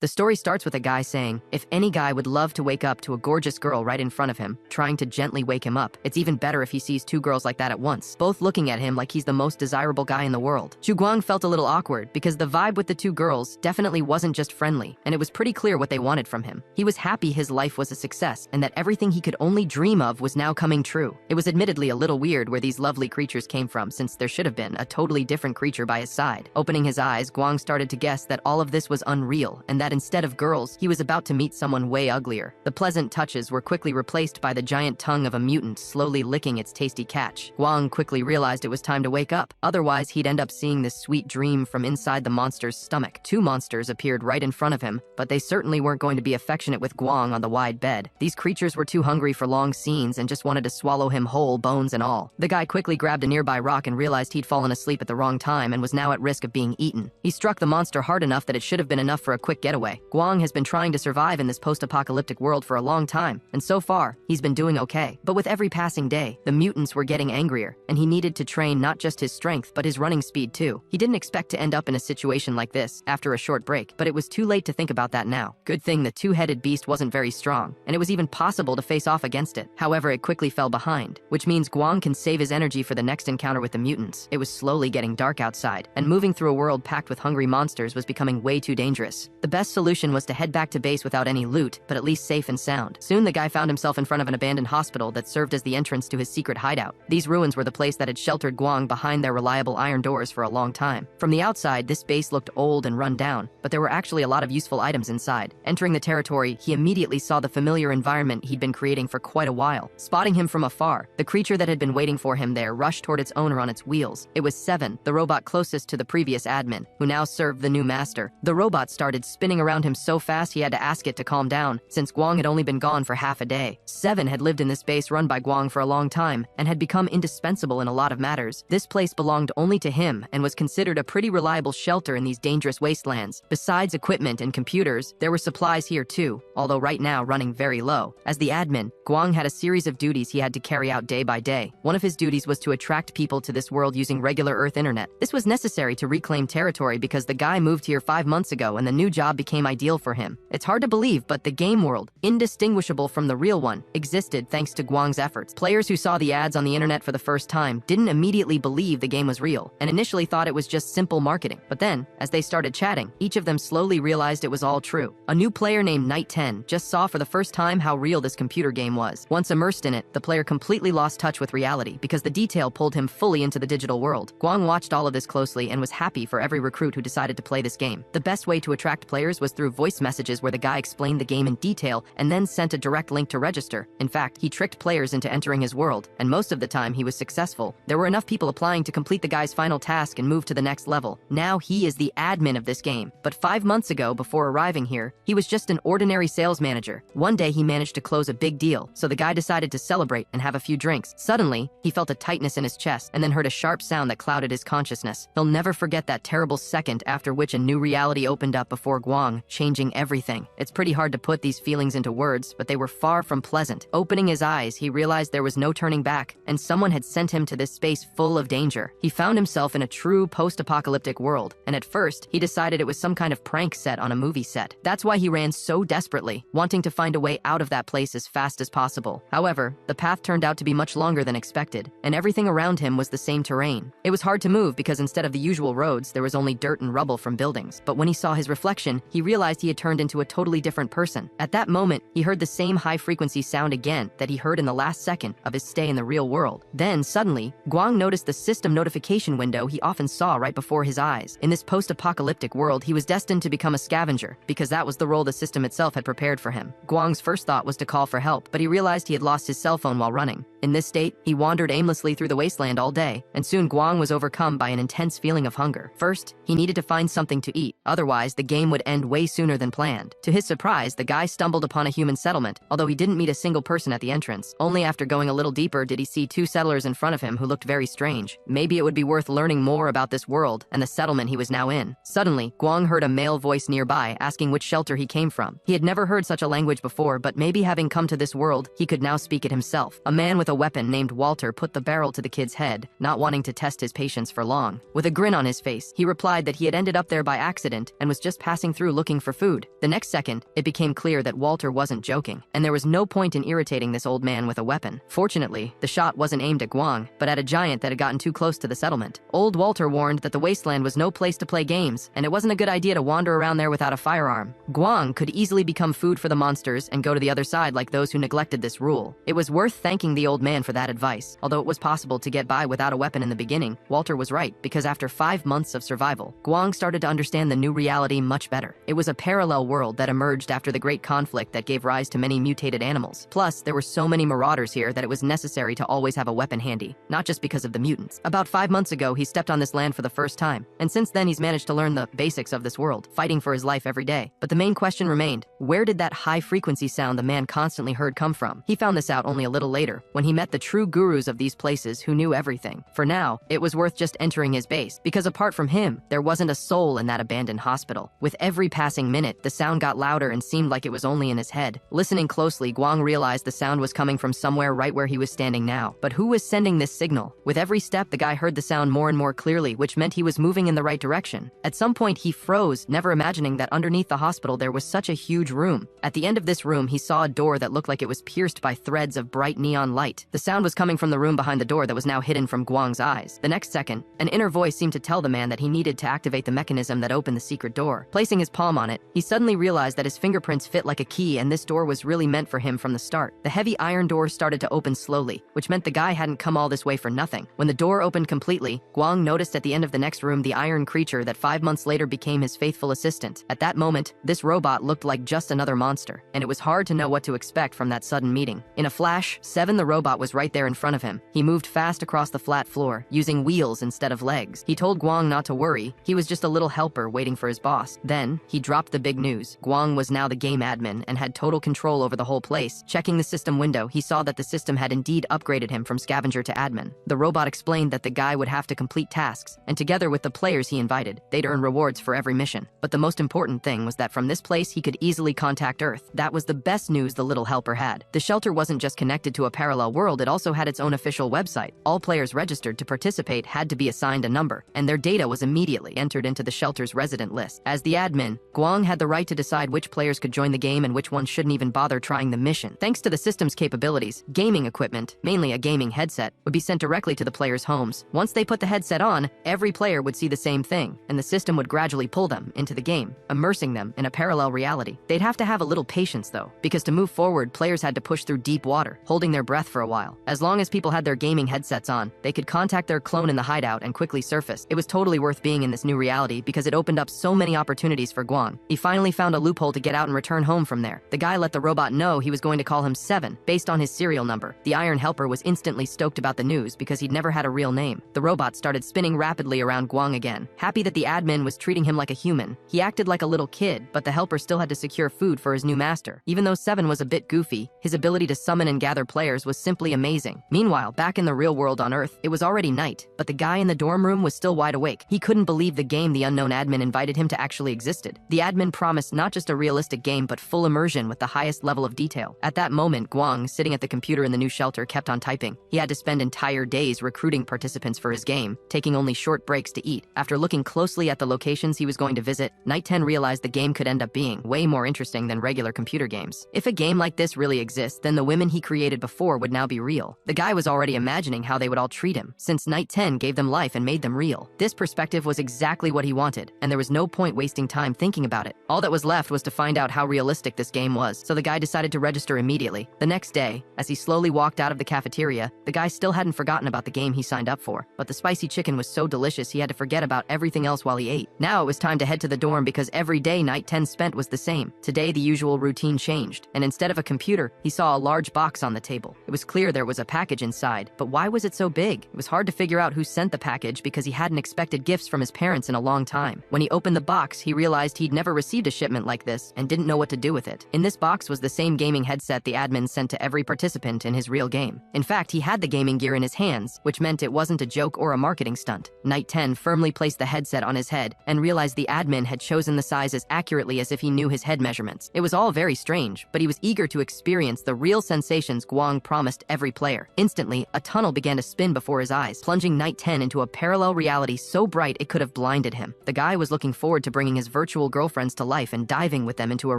The story starts with a guy saying, if any guy would love to wake up to a gorgeous girl right in front of him, trying to gently wake him up, it's even better if he sees two girls like that at once, both looking at him like he's the most desirable guy in the world. Guang felt a little awkward because the vibe with the two girls definitely wasn't just friendly, and it was pretty clear what they wanted from him. He was happy his life was a success and that everything he could only dream of was now coming true. It was admittedly a little weird where these lovely creatures came from, since there should have been a totally different creature by his side. Opening his eyes, Guang started to guess that all of this was unreal and that instead of girls, he was about to meet someone way uglier. The pleasant touches were quickly replaced by the giant tongue of a mutant slowly licking its tasty catch. Guang quickly realized it was time to wake up, otherwise he'd end up seeing this sweet dream from inside the monster's stomach. Two monsters appeared right in front of him, but they certainly weren't going to be affectionate with Guang on the wide bed. These creatures were too hungry for long scenes and just wanted to swallow him whole, bones and all. The guy quickly grabbed a nearby rock and realized he'd fallen asleep at the wrong time and was now at risk of being eaten. He struck the monster hard enough that it should have been enough for a quick getaway. Guang has been trying to survive in this post-apocalyptic world for a long time, and so far, he's been doing okay. But with every passing day, the mutants were getting angrier, and he needed to train not just his strength, but his running speed too. He didn't expect to end up in a situation like this after a short break, but it was too late to think about that now. Good thing the two-headed beast wasn't very strong, and it was even possible to face off against it. However, it quickly fell behind, which means Guang can save his energy for the next encounter with the mutants. It was slowly getting dark outside, and moving through a world packed with hungry monsters was becoming way too dangerous. The best solution was to head back to base without any loot, but at least safe and sound. Soon the guy found himself in front of an abandoned hospital that served as the entrance to his secret hideout. These ruins were the place that had sheltered Guang behind their reliable iron doors for a long time. From the outside, this base looked old and run down, but there were actually a lot of useful items inside. Entering the territory, he immediately saw the familiar environment he'd been creating for quite a while. Spotting him from afar, the creature that had been waiting for him there rushed toward its owner on its wheels. It was Seven, the robot closest to the previous admin, who now served the new master. The robot started spinning around him so fast he had to ask it to calm down, since Guang had only been gone for half a day. Seven had lived in this base run by Guang for a long time and had become indispensable in a lot of matters. This place belonged only to him and was considered a pretty reliable shelter in these dangerous wastelands. Besides equipment and computers, there were supplies here too, although right now running very low. As the admin, Guang had a series of duties he had to carry out day by day. One of his duties was to attract people to this world using regular Earth internet. This was necessary to reclaim territory because the guy moved here 5 months ago and the new job became ideal for him. It's hard to believe, but the game world, indistinguishable from the real one, existed thanks to Guang's efforts. Players who saw the ads on the internet for the first time didn't immediately believe the game was real and initially thought it was just simple marketing. But then, as they started chatting, each of them slowly realized it was all true. A new player named Night 10 just saw for the first time how real this computer game was. Once immersed in it, the player completely lost touch with reality because the detail pulled him fully into the digital world. Guang watched all of this closely and was happy for every recruit who decided to play this game. The best way to attract players was through voice messages where the guy explained the game in detail and then sent a direct link to register. In fact, he tricked players into entering his world, and most of the time he was successful. There were enough people applying to complete the guy's final task and move to the next level. Now he is the admin of this game. But 5 months ago, before arriving here, he was just an ordinary sales manager. One day he managed to close a big deal, so the guy decided to celebrate and have a few drinks. Suddenly, he felt a tightness in his chest and then heard a sharp sound that clouded his consciousness. He'll never forget that terrible second after which a new reality opened up before Guang, changing everything. It's pretty hard to put these feelings into words, but they were far from pleasant. Opening his eyes, he realized there was no turning back, and someone had sent him to this space full of danger. He found himself in a true post-apocalyptic world, and at first, he decided it was some kind of prank set on a movie set. That's why he ran so desperately, wanting to find a way out of that place as fast as possible. However, the path turned out to be much longer than expected, and everything around him was the same terrain. It was hard to move because instead of the usual roads, there was only dirt and rubble from buildings. But when he saw his reflection, he realized he had turned into a totally different person. At that moment, he heard the same high-frequency sound again that he heard in the last second of his stay in the real world. Then, suddenly, Guang noticed the system notification window he often saw right before his eyes. In this post-apocalyptic world, he was destined to become a scavenger, because that was the role the system itself had prepared for him. Guang's first thought was to call for help, but he realized he had lost his cell phone while running. In this state, he wandered aimlessly through the wasteland all day, and soon Guang was overcome by an intense feeling of hunger. First, he needed to find something to eat, otherwise the game would end way sooner than planned. To his surprise, the guy stumbled upon a human settlement, although he didn't meet a single person at the entrance. Only after going a little deeper did he see 2 settlers in front of him who looked very strange. Maybe it would be worth learning more about this world and the settlement he was now in. Suddenly, Guang heard a male voice nearby asking which shelter he came from. He had never heard such a language before, but maybe having come to this world, he could now speak it himself. A man with a weapon named Walter put the barrel to the kid's head, not wanting to test his patience for long. With a grin on his face, he replied that he had ended up there by accident and was just passing through through looking for food. The next second, it became clear that Walter wasn't joking, and there was no point in irritating this old man with a weapon. Fortunately, the shot wasn't aimed at Guang, but at a giant that had gotten too close to the settlement. Old Walter warned that the wasteland was no place to play games, and it wasn't a good idea to wander around there without a firearm. Guang could easily become food for the monsters and go to the other side like those who neglected this rule. It was worth thanking the old man for that advice. Although it was possible to get by without a weapon in the beginning, Walter was right, because after 5 months of survival, Guang started to understand the new reality much better. It was a parallel world that emerged after the great conflict that gave rise to many mutated animals. Plus, there were so many marauders here that it was necessary to always have a weapon handy, not just because of the mutants. About 5 months ago, he stepped on this land for the first time, and since then he's managed to learn the basics of this world, fighting for his life every day. But the main question remained, where did that high-frequency sound the man constantly heard come from? He found this out only a little later, when he met the true gurus of these places who knew everything. For now, it was worth just entering his base, because apart from him, there wasn't a soul in that abandoned hospital. With every passing minute, the sound got louder and seemed like it was only in his head. Listening closely, Guang realized the sound was coming from somewhere right where he was standing now. But who was sending this signal? With every step, the guy heard the sound more and more clearly, which meant he was moving in the right direction. At some point, he froze, never imagining that underneath the hospital there was such a huge room. At the end of this room, he saw a door that looked like it was pierced by threads of bright neon light. The sound was coming from the room behind the door that was now hidden from Guang's eyes. The next second, an inner voice seemed to tell the man that he needed to activate the mechanism that opened the secret door. Placing his palm on it, he suddenly realized that his fingerprints fit like a key, and this door was really meant for him from the start. The heavy iron door started to open slowly, which meant the guy hadn't come all this way for nothing. When the door opened completely, Guang noticed at the end of the next room the iron creature that 5 months later became his faithful assistant. At that moment, this robot looked like just another monster, and it was hard to know what to expect from that sudden meeting. In a flash, Seven the robot was right there in front of him. He moved fast across the flat floor, using wheels instead of legs. He told Guang not to worry, he was just a little helper waiting for his boss. Then, he dropped the big news. Guang was now the game admin and had total control over the whole place. Checking the system window, he saw that the system had indeed upgraded him from scavenger to admin. The robot explained that the guy would have to complete tasks, and together with the players he invited, they'd earn rewards for every mission. But the most important thing was that from this place he could easily contact Earth. That was the best news the little helper had. The shelter wasn't just connected to a parallel world, it also had its own official website. All players registered to participate had to be assigned a number, and their data was immediately entered into the shelter's resident list. As the admin, Guang had the right to decide which players could join the game and which ones shouldn't even bother trying the mission. Thanks to the system's capabilities, gaming equipment, mainly a gaming headset, would be sent directly to the players' homes. Once they put the headset on, every player would see the same thing, and the system would gradually pull them into the game, immersing them in a parallel reality. They'd have to have a little patience though, because to move forward, players had to push through deep water, holding their breath for a while. As long as people had their gaming headsets on, they could contact their clone in the hideout and quickly surface. It was totally worth being in this new reality because it opened up so many opportunities for Guang. He finally found a loophole to get out and return home from there. The guy let the robot know he was going to call him Seven, based on his serial number. The Iron Helper was instantly stoked about the news because he'd never had a real name. The robot started spinning rapidly around Guang again. Happy that the admin was treating him like a human, he acted like a little kid, but the helper still had to secure food for his new master. Even though Seven was a bit goofy, his ability to summon and gather players was simply amazing. Meanwhile, back in the real world on Earth, it was already night, but the guy in the dorm room was still wide awake. He couldn't believe the game the unknown admin invited him to actually existed. The admin promised not just a realistic game, but full immersion with the highest level of detail. At that moment, Guang, sitting at the computer in the new shelter, kept on typing. He had to spend entire days recruiting participants for his game, taking only short breaks to eat. After looking closely at the locations he was going to visit, Night 10 realized the game could end up being way more interesting than regular computer games. If a game like this really exists, then the women he created before would now be real. The guy was already imagining how they would all treat him, since Night 10 gave them life and made them real. This perspective was exactly what he wanted, and there was no point wasting time thinking about it. All that was left was to find out how realistic this game was, so the guy decided to register immediately. The next day, as he slowly walked out of the cafeteria, the guy still hadn't forgotten about the game he signed up for, but the spicy chicken was so delicious he had to forget about everything else while he ate. Now it was time to head to the dorm because every day Night 10 spent was the same. Today the usual routine changed, and instead of a computer, he saw a large box on the table. It was clear there was a package inside, but why was it so big? It was hard to figure out who sent the package because he hadn't expected gifts from his parents in a long time. When he opened the box, he realized he'd never received a shipment like this and didn't know what to do with it. In this box was the same gaming headset the admin sent to every participant in his real game. In fact, he had the gaming gear in his hands, which meant it wasn't a joke or a marketing stunt. Night 10 firmly placed the headset on his head and realized the admin had chosen the size as accurately as if he knew his head measurements. It was all very strange, but he was eager to experience the real sensations Guang promised every player. Instantly, a tunnel began to spin before his eyes, plunging Night 10 into a parallel reality so bright it could have blinded him. The guy was looking forward to bringing his virtual virtual girlfriends to life and diving with them into a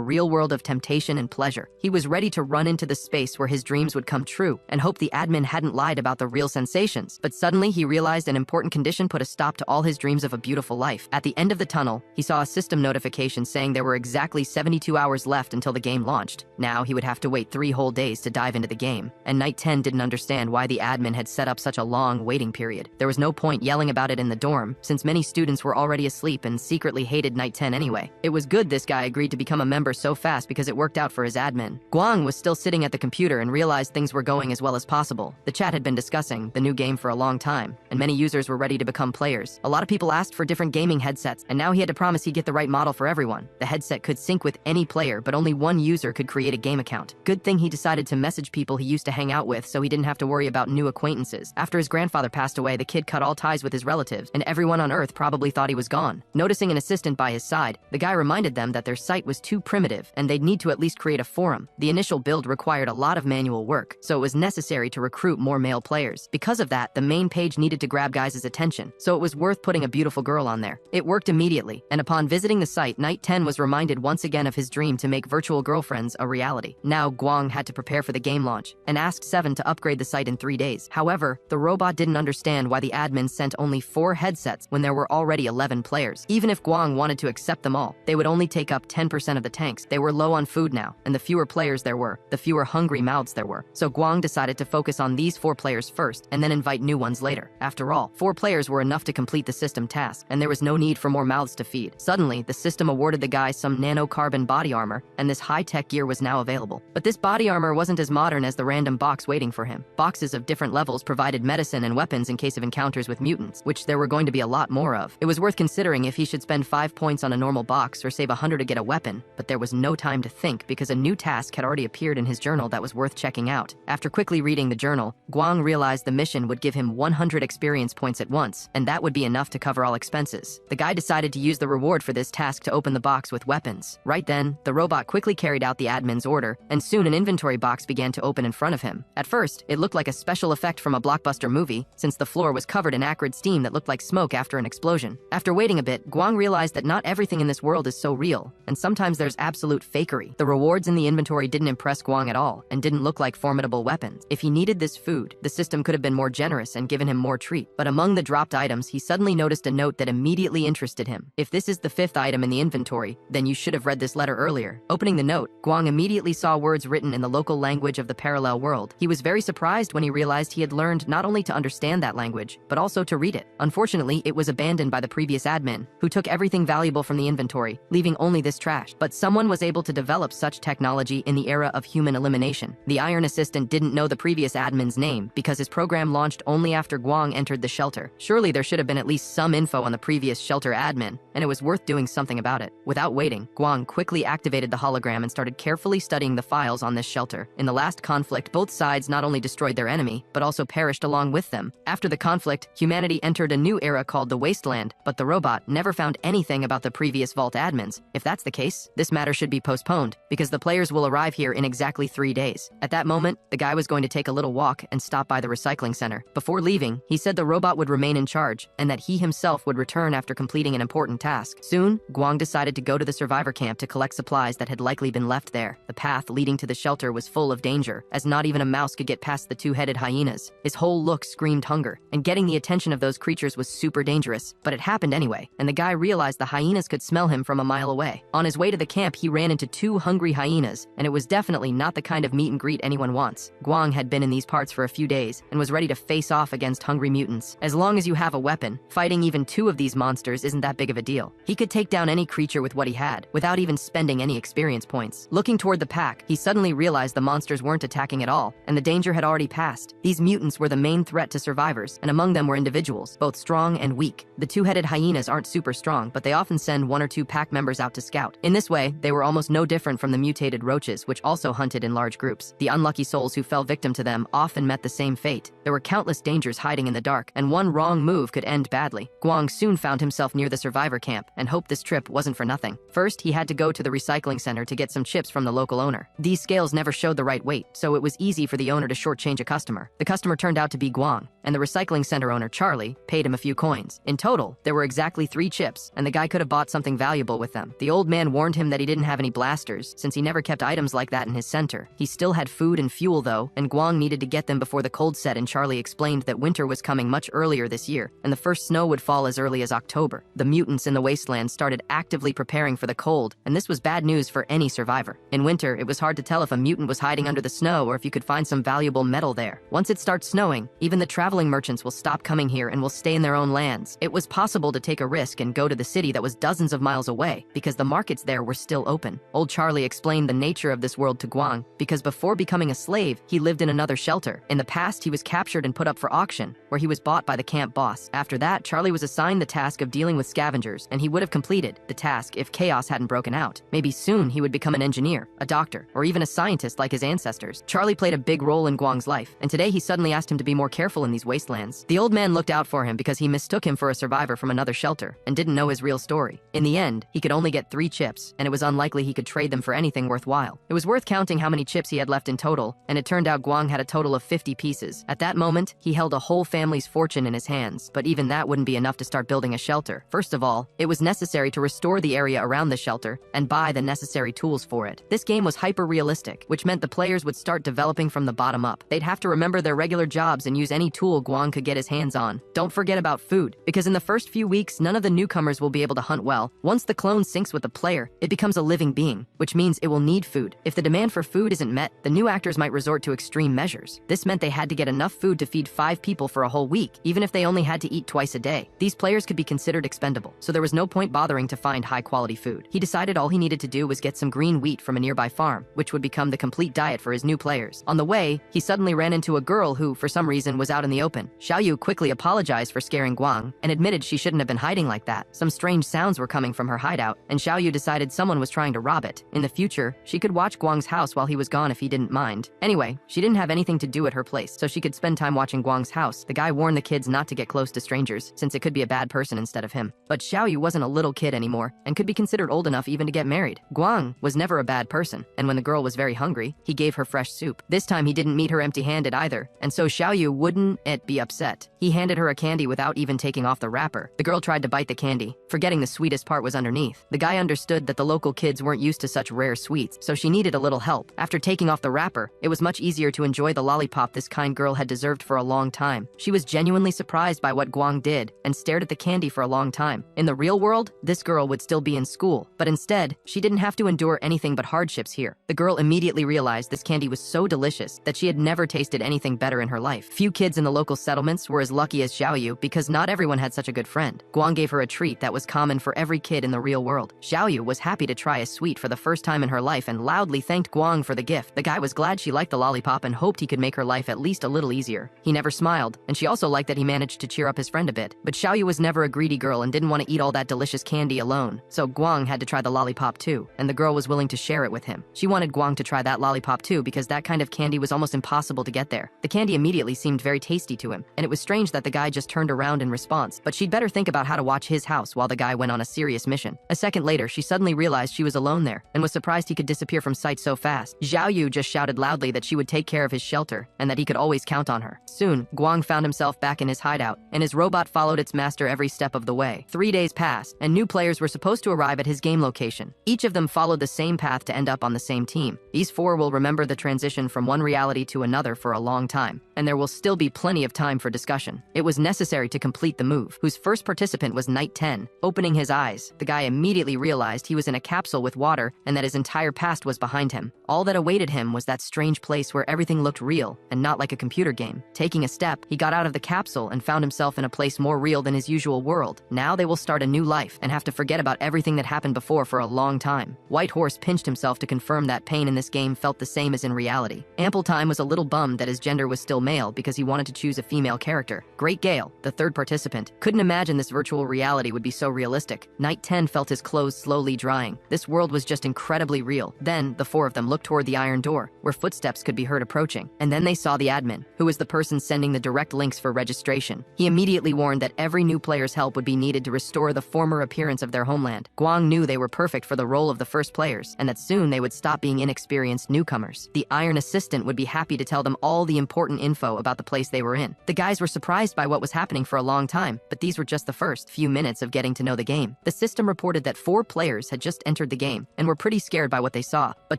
real world of temptation and pleasure. He was ready to run into the space where his dreams would come true and hope the admin hadn't lied about the real sensations. But suddenly he realized an important condition put a stop to all his dreams of a beautiful life. At the end of the tunnel, he saw a system notification saying there were exactly 72 hours left until the game launched. Now he would have to wait 3 whole days to dive into the game, and Night 10 didn't understand why the admin had set up such a long waiting period. There was no point yelling about it in the dorm, since many students were already asleep and secretly hated Night 10 anyway. It was good this guy agreed to become a member so fast because it worked out for his admin. Guang was still sitting at the computer and realized things were going as well as possible. The chat had been discussing the new game for a long time, and many users were ready to become players. A lot of people asked for different gaming headsets, and now he had to promise he'd get the right model for everyone. The headset could sync with any player, but only one user could create a game account. Good thing he decided to message people he used to hang out with so he didn't have to worry about new acquaintances. After his grandfather passed away, the kid cut all ties with his relatives, and everyone on Earth probably thought he was gone. Noticing an assistant by his side, the guy reminded them that their site was too primitive and they'd need to at least create a forum. The initial build required a lot of manual work, so it was necessary to recruit more male players. Because of that, the main page needed to grab guys' attention, so it was worth putting a beautiful girl on there. It worked immediately, and upon visiting the site, Night 10 was reminded once again of his dream to make virtual girlfriends a reality. Now Guang had to prepare for the game launch and asked Seven to upgrade the site in 3 days. However, the robot didn't understand why the admin sent only 4 headsets when there were already 11 players. Even if Guang wanted to accept them all, they would only take up 10% of the tanks. They were low on food now, and the fewer players there were, the fewer hungry mouths there were. So Guang decided to focus on these 4 players first and then invite new ones later. After all, 4 players were enough to complete the system task, and there was no need for more mouths to feed. Suddenly, the system awarded the guy some nanocarbon body armor, and this high-tech gear was now available. But this body armor wasn't as modern as the random box waiting for him. Boxes of different levels provided medicine and weapons in case of encounters with mutants, which there were going to be a lot more of. It was worth considering if he should spend 5 points on a normal box or save 100 to get a weapon, but there was no time to think because a new task had already appeared in his journal that was worth checking out. After quickly reading the journal, Guang realized the mission would give him 100 experience points at once, and that would be enough to cover all expenses. The guy decided to use the reward for this task to open the box with weapons. Right then, the robot quickly carried out the admin's order, and soon an inventory box began to open in front of him. At first, it looked like a special effect from a blockbuster movie, since the floor was covered in acrid steam that looked like smoke after an explosion. After waiting a bit, Guang realized that not everything in this world is so real, and sometimes there's absolute fakery. The rewards in the inventory didn't impress Guang at all, and didn't look like formidable weapons. If he needed this food, the system could have been more generous and given him more treat. But among the dropped items, he suddenly noticed a note that immediately interested him. If this is the 5th item in the inventory, then you should have read this letter earlier. Opening the note, Guang immediately saw words written in the local language of the parallel world. He was very surprised when he realized he had learned not only to understand that language, but also to read it. Unfortunately, it was abandoned by the previous admin, who took everything valuable from the inventory, leaving only this trash. But someone was able to develop such technology in the era of human elimination. The Iron Assistant didn't know the previous admin's name because his program launched only after Guang entered the shelter. Surely there should have been at least some info on the previous shelter admin, and it was worth doing something about it. Without waiting, Guang quickly activated the hologram and started carefully studying the files on this shelter. In the last conflict, both sides not only destroyed their enemy, but also perished along with them. After the conflict, humanity entered a new era called the Wasteland, but the robot never found anything about the previous vault admins. If that's the case, this matter should be postponed, because the players will arrive here in exactly 3 days. At that moment, the guy was going to take a little walk and stop by the recycling center. Before leaving, he said the robot would remain in charge, and that he himself would return after completing an important task. Soon, Guang decided to go to the survivor camp to collect supplies that had likely been left there. The path leading to the shelter was full of danger, as not even a mouse could get past the 2-headed hyenas. His whole look screamed hunger, and getting the attention of those creatures was super dangerous. But it happened anyway, and the guy realized the hyenas could smell him from a mile away. On his way to the camp, he ran into 2 hungry hyenas, and it was definitely not the kind of meet and greet anyone wants. Guang had been in these parts for a few days, and was ready to face off against hungry mutants. As long as you have a weapon, fighting even 2 of these monsters isn't that big of a deal. He could take down any creature with what he had, without even spending any experience points. Looking toward the pack, he suddenly realized the monsters weren't attacking at all, and the danger had already passed. These mutants were the main threat to survivors, and among them were individuals, both strong and weak. The 2-headed hyenas aren't super strong, but they often send 1 or 2 pack members out to scout. In this way, they were almost no different from the mutated roaches, which also hunted in large groups. The unlucky souls who fell victim to them often met the same fate. There were countless dangers hiding in the dark, and one wrong move could end badly. Guang soon found himself near the survivor camp, and hoped this trip wasn't for nothing. First, he had to go to the recycling center to get some chips from the local owner. These scales never showed the right weight, so it was easy for the owner to shortchange a customer. The customer turned out to be Guang, and the recycling center owner, Charlie, paid him a few coins. In total, there were exactly 3 chips, and the guy could have bought something something valuable with them. The old man warned him that he didn't have any blasters, since he never kept items like that in his center. He still had food and fuel though, and Guang needed to get them before the cold set, and Charlie explained that winter was coming much earlier this year, and the first snow would fall as early as October. The mutants in the wasteland started actively preparing for the cold, and this was bad news for any survivor. In winter, it was hard to tell if a mutant was hiding under the snow or if you could find some valuable metal there. Once it starts snowing, even the traveling merchants will stop coming here and will stay in their own lands. It was possible to take a risk and go to the city that was dozens of miles away, because the markets there were still open. Old Charlie explained the nature of this world to Guang, because before becoming a slave, he lived in another shelter. In the past, he was captured and put up for auction, where he was bought by the camp boss. After that, Charlie was assigned the task of dealing with scavengers, and he would have completed the task if chaos hadn't broken out. Maybe soon he would become an engineer, a doctor, or even a scientist like his ancestors. Charlie played a big role in Guang's life, and today he suddenly asked him to be more careful in these wastelands. The old man looked out for him because he mistook him for a survivor from another shelter and didn't know his real story. In the end, he could only get 3 chips, and it was unlikely he could trade them for anything worthwhile. It was worth counting how many chips he had left in total, and it turned out Guang had a total of 50 pieces. At that moment, he held a whole family's fortune in his hands, but even that wouldn't be enough to start building a shelter. First of all, it was necessary to restore the area around the shelter and buy the necessary tools for it. This game was hyper-realistic, which meant the players would start developing from the bottom up. They'd have to remember their regular jobs and use any tool Guang could get his hands on. Don't forget about food, because in the first few weeks, none of the newcomers will be able to hunt well. Once the clone syncs with the player, it becomes a living being, which means it will need food. If the demand for food isn't met, the new actors might resort to extreme measures. This meant they had to get enough food to feed 5 people for a whole week, even if they only had to eat twice a day. These players could be considered expendable, so there was no point bothering to find high-quality food. He decided all he needed to do was get some green wheat from a nearby farm, which would become the complete diet for his new players. On the way, he suddenly ran into a girl who, for some reason, was out in the open. Xiaoyu quickly apologized for scaring Guang and admitted she shouldn't have been hiding like that. Some strange sounds were coming from her hideout, and Xiaoyu decided someone was trying to rob it. In the future, she could watch Guang's house while he was gone if he didn't mind. Anyway, she didn't have anything to do at her place, so she could spend time watching Guang's house. The guy warned the kids not to get close to strangers, since it could be a bad person instead of him. But Xiaoyu wasn't a little kid anymore, and could be considered old enough even to get married. Guang was never a bad person, and when the girl was very hungry, he gave her fresh soup. This time he didn't meet her empty-handed either, and so Xiaoyu wouldn't be upset. He handed her a candy without even taking off the wrapper. The girl tried to bite the candy, forgetting the sweetest part was underneath. The guy understood that the local kids weren't used to such rare sweets, so she needed a little help. After taking off the wrapper, it was much easier to enjoy the lollipop this kind girl had deserved for a long time. She was genuinely surprised by what Guang did and stared at the candy for a long time. In the real world, this girl would still be in school, but instead, she didn't have to endure anything but hardships here. The girl immediately realized this candy was so delicious that she had never tasted anything better in her life. Few kids in the local settlements were as lucky as Xiaoyu because not everyone had such a good friend. Guang gave her a treat that was common for every kid in the real world. Xiaoyu was happy to try a sweet for the first time in her life and loudly thanked Guang for the gift. The guy was glad she liked the lollipop and hoped he could make her life at least a little easier. He never smiled, and she also liked that he managed to cheer up his friend a bit. But Xiaoyu was never a greedy girl and didn't want to eat all that delicious candy alone, so Guang had to try the lollipop too, and the girl was willing to share it with him. She wanted Guang to try that lollipop too because that kind of candy was almost impossible to get there. The candy immediately seemed very tasty to him, and it was strange that the guy just turned around in response, but she'd better think about how to watch his house while the guy went on a serious mission. A second later, she suddenly realized she was alone there and was surprised he could disappear from sight so fast. Xiaoyu just shouted loudly that she would take care of his shelter and that he could always count on her. Soon, Guang found himself back in his hideout, and his robot followed its master every step of the way. 3 days passed, and new players were supposed to arrive at his game location. Each of them followed the same path to end up on the same team. These 4 will remember the transition from one reality to another for a long time, and there will still be plenty of time for discussion. It was necessary to complete the move, whose first participant was Night 10. Opening his eyes, the guy immediately realized he was in a capsule with water and that his entire past was behind him. All that awaited him was that strange place where everything looked real and not like a computer game. Taking a step, he got out of the capsule and found himself in a place more real than his usual world. Now they will start a new life and have to forget about everything that happened before for a long time. White Horse pinched himself to confirm that pain in this game felt the same as in reality. Ample Time was a little bummed that his gender was still male because he wanted to choose a female character. Great Gale, the 3rd participant, couldn't imagine this virtual reality would be so realistic. Night 10 felt his clothes slowly drying. This world was just incredibly real. Then, the 4 of them looked toward the iron door, where footsteps could be heard approaching. And then they saw the admin, who was the person sending the direct links for registration. He immediately warned that every new player's help would be needed to restore the former appearance of their homeland. Guang knew they were perfect for the role of the first players, and that soon they would stop being inexperienced newcomers. The iron assistant would be happy to tell them all the important info about the place they were in. The guys were surprised by what was happening for a long time, but these were just the first few minutes of getting to know the game. The system reported that 4 players had just entered the game and were pretty scared by what they saw, but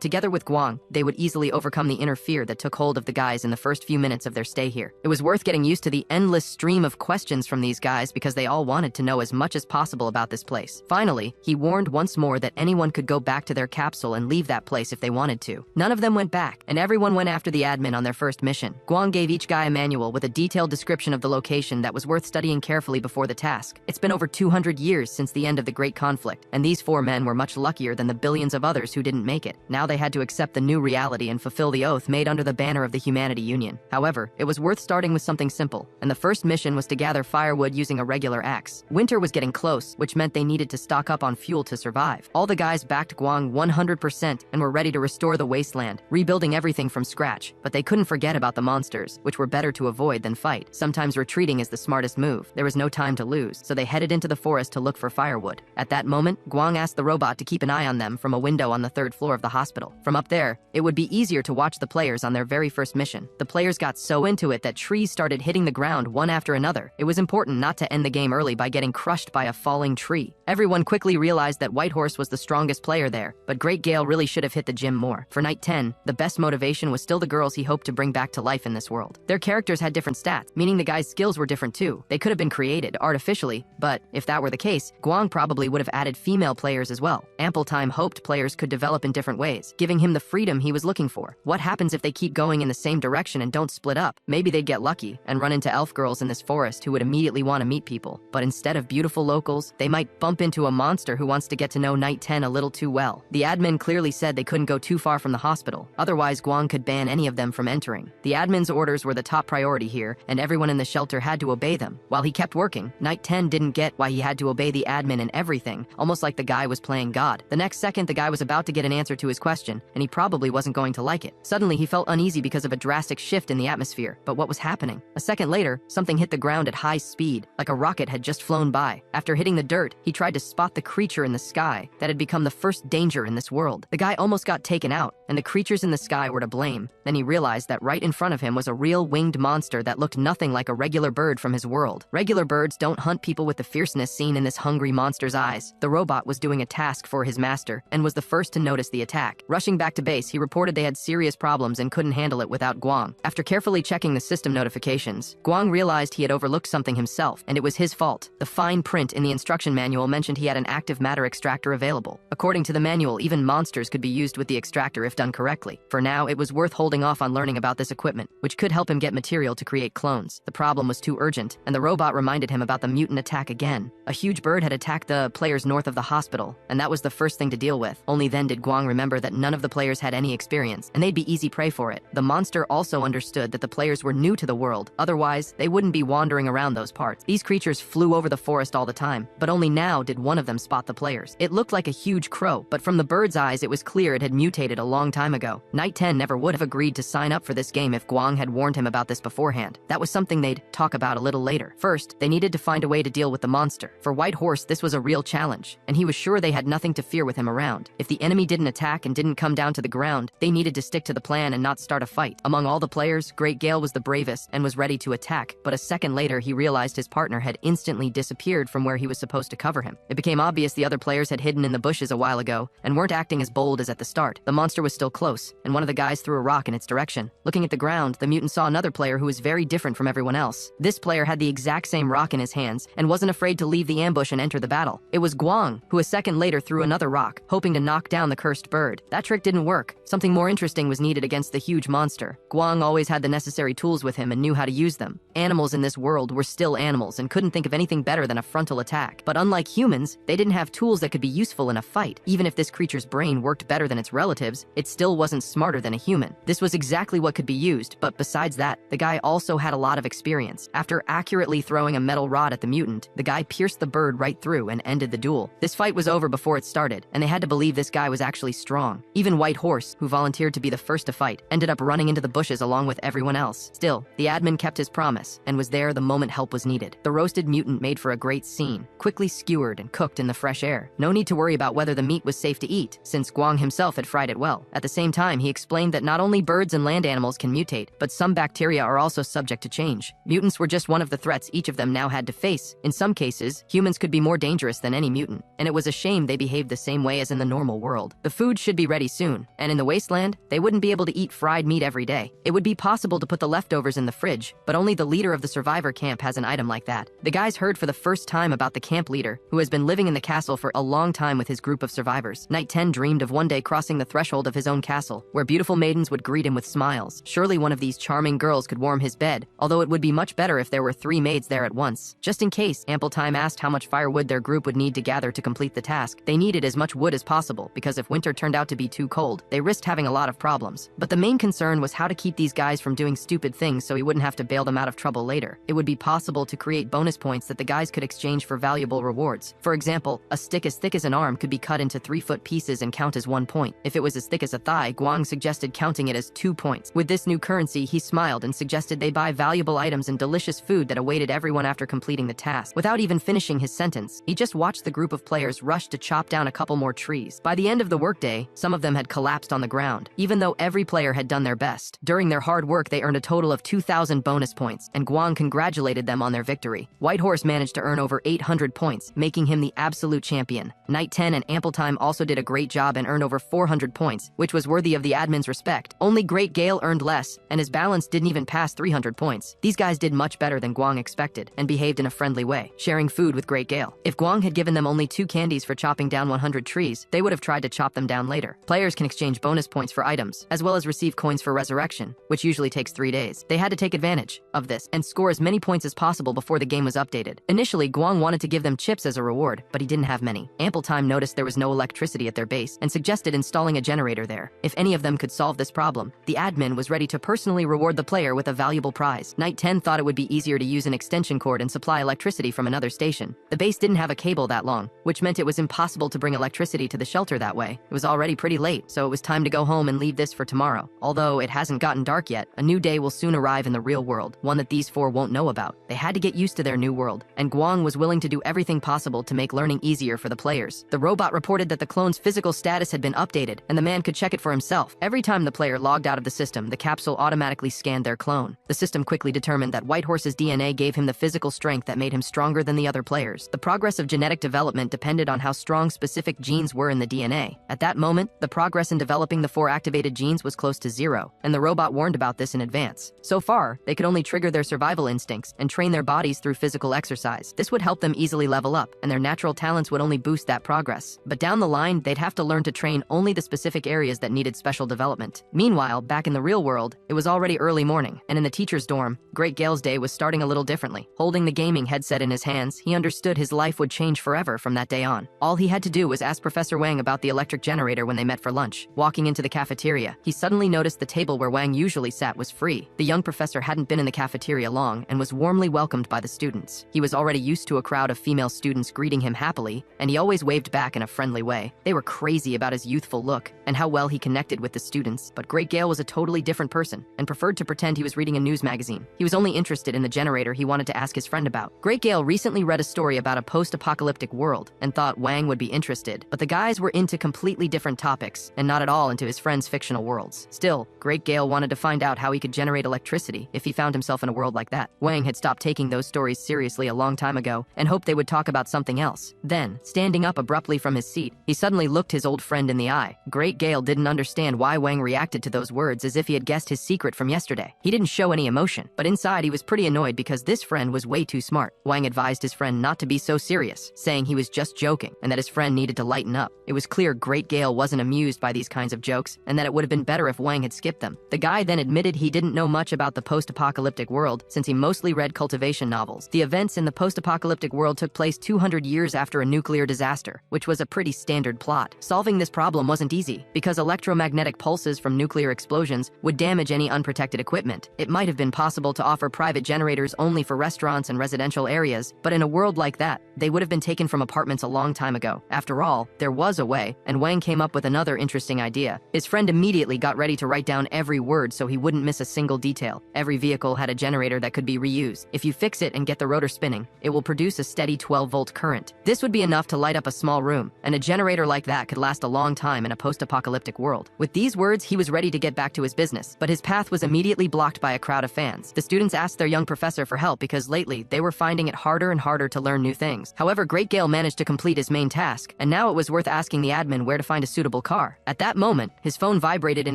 together with Guang, they would easily overcome the inner fear that took hold of the guys in the first few minutes of their stay here. It was worth getting used to the endless stream of questions from these guys because they all wanted to know as much as possible about this place. Finally, he warned once more that anyone could go back to their capsule and leave that place if they wanted to. None of them went back, and everyone went after the admin on their first mission. Guang gave each guy a manual with a detailed description of the location that was worth studying carefully before the task. It's been over 200 years since the end of the Great Conflict, and these 4 men were much luckier than the billions of others who didn't make it. Now they had to accept the new reality and fulfill the oath made under the banner of the Humanity Union. However, it was worth starting with something simple, and the first mission was to gather firewood using a regular axe. Winter was getting close, which meant they needed to stock up on fuel to survive. All the guys backed Guang 100% and were ready to restore the wasteland, rebuilding everything from scratch. But they couldn't forget about the monsters, which were better to avoid than fight. Sometimes retreating is the smartest move. There was no time to lose, so they headed into the forest to look for firewood. At that moment, Guang asked the robot to keep an eye on them from a window on the 3rd floor of the hospital. From up there, it would be easier to watch the players on their very first mission. The players got so into it that trees started hitting the ground one after another. It was important not to end the game early by getting crushed by a falling tree. Everyone quickly realized that Whitehorse was the strongest player there, but Great Gale really should have hit the gym more. For Night 10, the best motivation was still the girls he hoped to bring back to life in this world. Their characters had different stats, meaning the guys' skills were different too. They could have been created artificially, but if that were the case, Guang probably would have added female players as well. Ample Time hoped players could develop in different ways, giving him the freedom he was looking for. What happens if they keep going in the same direction and don't split up? Maybe they'd get lucky and run into elf girls in this forest who would immediately want to meet people. But instead of beautiful locals, they might bump into a monster who wants to get to know Night 10 a little too well. The admin clearly said they couldn't go too far from the hospital, otherwise Guang could ban any of them from entering. The admin's orders were the top priority here, and everyone in the shelter had to obey them. While he kept working, Night 10 didn't get why he had to obey the admin in everything, almost like the guy was playing God. The next second, the guy was about to get an answer to his question, and he probably wasn't going to like it. Suddenly, he felt uneasy because of a drastic shift in the atmosphere. But what was happening? A second later, something hit the ground at high speed, like a rocket had just flown by. After hitting the dirt, he tried to spot the creature in the sky that had become the first danger in this world. The guy almost got taken out, and the creatures in the sky were to blame. Then he realized that right in front of him was a real winged monster that looked nothing like a regular bird from his world. Regular birds don't hunt people with the fierceness seen in this hungry monster's eyes. The robot was doing a task for his master and was the first to notice the attack. Rushing back to base, he reported they had serious problems and couldn't handle it without Guang. After carefully checking the system notifications, Guang realized he had overlooked something himself, and it was his fault. The fine print in the instruction manual mentioned he had an active matter extractor available. According to the manual, even monsters could be used with the extractor if done correctly. For now, it was worth holding off on learning about this equipment, which could help him get material to create clones. The problem was too urgent, and the robot reminded him about the mutant attack again. A huge bird had attacked the players north of the hospital, and that was the first thing to deal with. Only then did Guang remember that none of the players had any experience, and they'd be easy prey for it. The monster also understood that the players were new to the world, otherwise they wouldn't be wandering around those parts. These creatures flew over the forest all the time, but only now did one of them spot the players. It looked like a huge crow, but from the bird's eyes it was clear it had mutated a long time ago. Night 10 never would have agreed to sign up for this game if Guang had warned him about this beforehand. That was something they'd talk about a little later. First, they needed to find a way to deal with the monster. For Whitehorse, this was a real challenge, and he was sure they had nothing to fear with him around. If the enemy didn't attack and didn't come down to the ground, they needed to stick to the plan and not start a fight. Among all the players, Great Gale was the bravest and was ready to attack, but a second later he realized his partner had instantly disappeared from where he was supposed to cover him. It became obvious the other players had hidden in the bushes a while ago and weren't acting as bold as at the start. The monster was still close, and one of the guys threw a rock in its direction. Looking at the ground, the mutant saw another player who was very different from everyone else. This player had the exact same rock in his hands and wasn't afraid to leave the ambush and enter the battle. It was Guang, who a second later threw another rock, hoping to knock down the cursed bird. That trick didn't work. Something more interesting was needed against the huge monster. Guang always had the necessary tools with him and knew how to use them. Animals in this world were still animals and couldn't think of anything better than a frontal attack. But unlike humans, they didn't have tools that could be useful in a fight. Even if this creature's brain worked better than its relatives, it still wasn't smarter than a human. This was exactly what could be used, but besides that, the guy also had a lot of experience. After accurately throwing a metal rod at the mutant, the guy pierced the bird right through and ended the duel. This fight was over before it started, and they had to believe this guy was actually strong. Even Whitehorse, who volunteered to be the first to fight, ended up running into the bushes along with everyone else. Still, the admin kept his promise and was there the moment help was needed. The roasted mutant made for a great scene, quickly skewered and cooked in the fresh air. No need to worry about whether the meat was safe to eat, since Guang himself had fried it well. At the same time, he explained that not only birds and land animals can mutate, but some bacteria are also subject to change. Mutants were just one of the threats each of them now had to face. In some cases, humans could be more dangerous dangerous than any mutant, and it was a shame they behaved the same way as in the normal world. The food should be ready soon, and in the wasteland, they wouldn't be able to eat fried meat every day. It would be possible to put the leftovers in the fridge, but only the leader of the survivor camp has an item like that. The guys heard for the first time about the camp leader, who has been living in the castle for a long time with his group of survivors. Night 10 dreamed of one day crossing the threshold of his own castle, where beautiful maidens would greet him with smiles. Surely one of these charming girls could warm his bed, although it would be much better if there were 3 maids there at once. Just in case, Ample Time asked how much firewood their group would need to gather to complete the task. They needed as much wood as possible, because if winter turned out to be too cold, they risked having a lot of problems. But the main concern was how to keep these guys from doing stupid things so he wouldn't have to bail them out of trouble later. It would be possible to create bonus points that the guys could exchange for valuable rewards. For example, a stick as thick as an arm could be cut into 3-foot pieces and count as 1 point. If it was as thick as a thigh, Guang suggested counting it as 2 points. With this new currency, he smiled and suggested they buy valuable items and delicious food that awaited everyone after completing the task. Without even finishing his sentence, he just watched the group of players rush to chop down a couple more trees. By the end of the workday, some of them had collapsed on the ground, even though every player had done their best. During their hard work, they earned a total of 2,000 bonus points, and Guang congratulated them on their victory. White Horse managed to earn over 800 points, making him the absolute champion. Night 10 and Ample Time also did a great job and earned over 400 points, which was worthy of the admin's respect. Only Great Gale earned less, and his balance didn't even pass 300 points. These guys did much better than Guang expected, and behaved in a friendly way, sharing food with Great Gale. If Guang had given them only 2 candies for chopping down 100 trees, they would have tried to chop them down later. Players can exchange bonus points for items, as well as receive coins for resurrection, which usually takes 3 days. They had to take advantage of this and score as many points as possible before the game was updated. Initially, Guang wanted to give them chips as a reward, but he didn't have many. Ample Time noticed there was no electricity at their base and suggested installing a generator there. If any of them could solve this problem, the admin was ready to personally reward the player with a valuable prize. Night 10 thought it would be easier to use an extension cord and supply electricity from another station. The base didn't have a cable that long, which meant it was impossible to bring electricity to the shelter that way. It was already pretty late, so it was time to go home and leave this for tomorrow. Although it hasn't gotten dark yet, a new day will soon arrive in the real world, one that these 4 won't know about. They had to get used to their new world, and Guang was willing to do everything possible to make learning easier for the players. The robot reported that the clone's physical status had been updated, and the man could check it for himself. Every time the player logged out of the system, the capsule automatically scanned their clone. The system quickly determined that White Horse's DNA gave him the physical strength that made him stronger than the other players. The progress of genetic development depended on how strong specific genes were in the DNA. At that moment, the progress in developing the 4 activated genes was close to 0, and the robot warned about this in advance. So far, they could only trigger their survival instincts and train their bodies through physical exercise. This would help them easily level up, and their natural talents would only boost that progress. But down the line, they'd have to learn to train only the specific areas that needed special development. Meanwhile, back in the real world, it was already early morning, and in the teacher's dorm, Great Gale's day was starting a little differently. Holding the gaming headset in his hands, he understood his life would change forever from that day on. All he had to do was ask Professor Wang about the electric generator when they met for lunch. Walking into the cafeteria, he suddenly noticed the table where Wang usually sat was free. The young professor hadn't been in the cafeteria long and was warmly welcomed by the students. He was already used to a crowd of female students greeting him happily, and he always waved back in a friendly way. They were crazy about his youthful look and how well he connected with the students, but Great Gale was a totally different person and preferred to pretend he was reading a news magazine. He was only interested in the generator he wanted to ask his friend about. Great Gale recently read a story about a post-apocalyptic world and thought Wang would be interested, but the guys were into completely different topics and not at all into his friend's fictional worlds. Still, Great Gale wanted to find out how he could generate electricity if he found himself in a world like that. Wang had stopped taking those stories seriously a long time ago and hoped they would talk about something else. Then, standing up abruptly from his seat, he suddenly looked his old friend in the eye. Great Gale didn't understand why Wang reacted to those words as if he had guessed his secret from yesterday. He didn't show any emotion, but inside he was pretty annoyed because this friend was way too smart. Wang advised his friend not to be so serious, saying he was just joking and that his friend needed to lighten up. It was clear Great Gale wasn't amused by these kinds of jokes and that it would have been better if Wang had skipped them. The guy then admitted he didn't know much about the post-apocalyptic world since he mostly read cultivation novels. The events in the post-apocalyptic world took place 200 years after a nuclear disaster, which was a pretty standard plot. Solving this problem wasn't easy because electromagnetic pulses from nuclear explosions would damage any unprotected equipment. It might have been possible to offer private generators only for restaurants and residential areas, but in a world like that, they would have been taken from apartments a long time ago. After all, there was a way, and Wang came up with another interesting idea. His friend immediately got ready to write down every word so he wouldn't miss a single detail. Every vehicle had a generator that could be reused. If you fix it and get the rotor spinning, it will produce a steady 12-volt current. This would be enough to light up a small room, and a generator like that could last a long time in a post-apocalyptic world. With these words, he was ready to get back to his business, but his path was immediately blocked by a crowd of fans. The students asked their young professor for help because lately they were finding it harder and harder to learn new things. However, However, Great Gale managed to complete his main task, and now it was worth asking the admin where to find a suitable car. At that moment, his phone vibrated in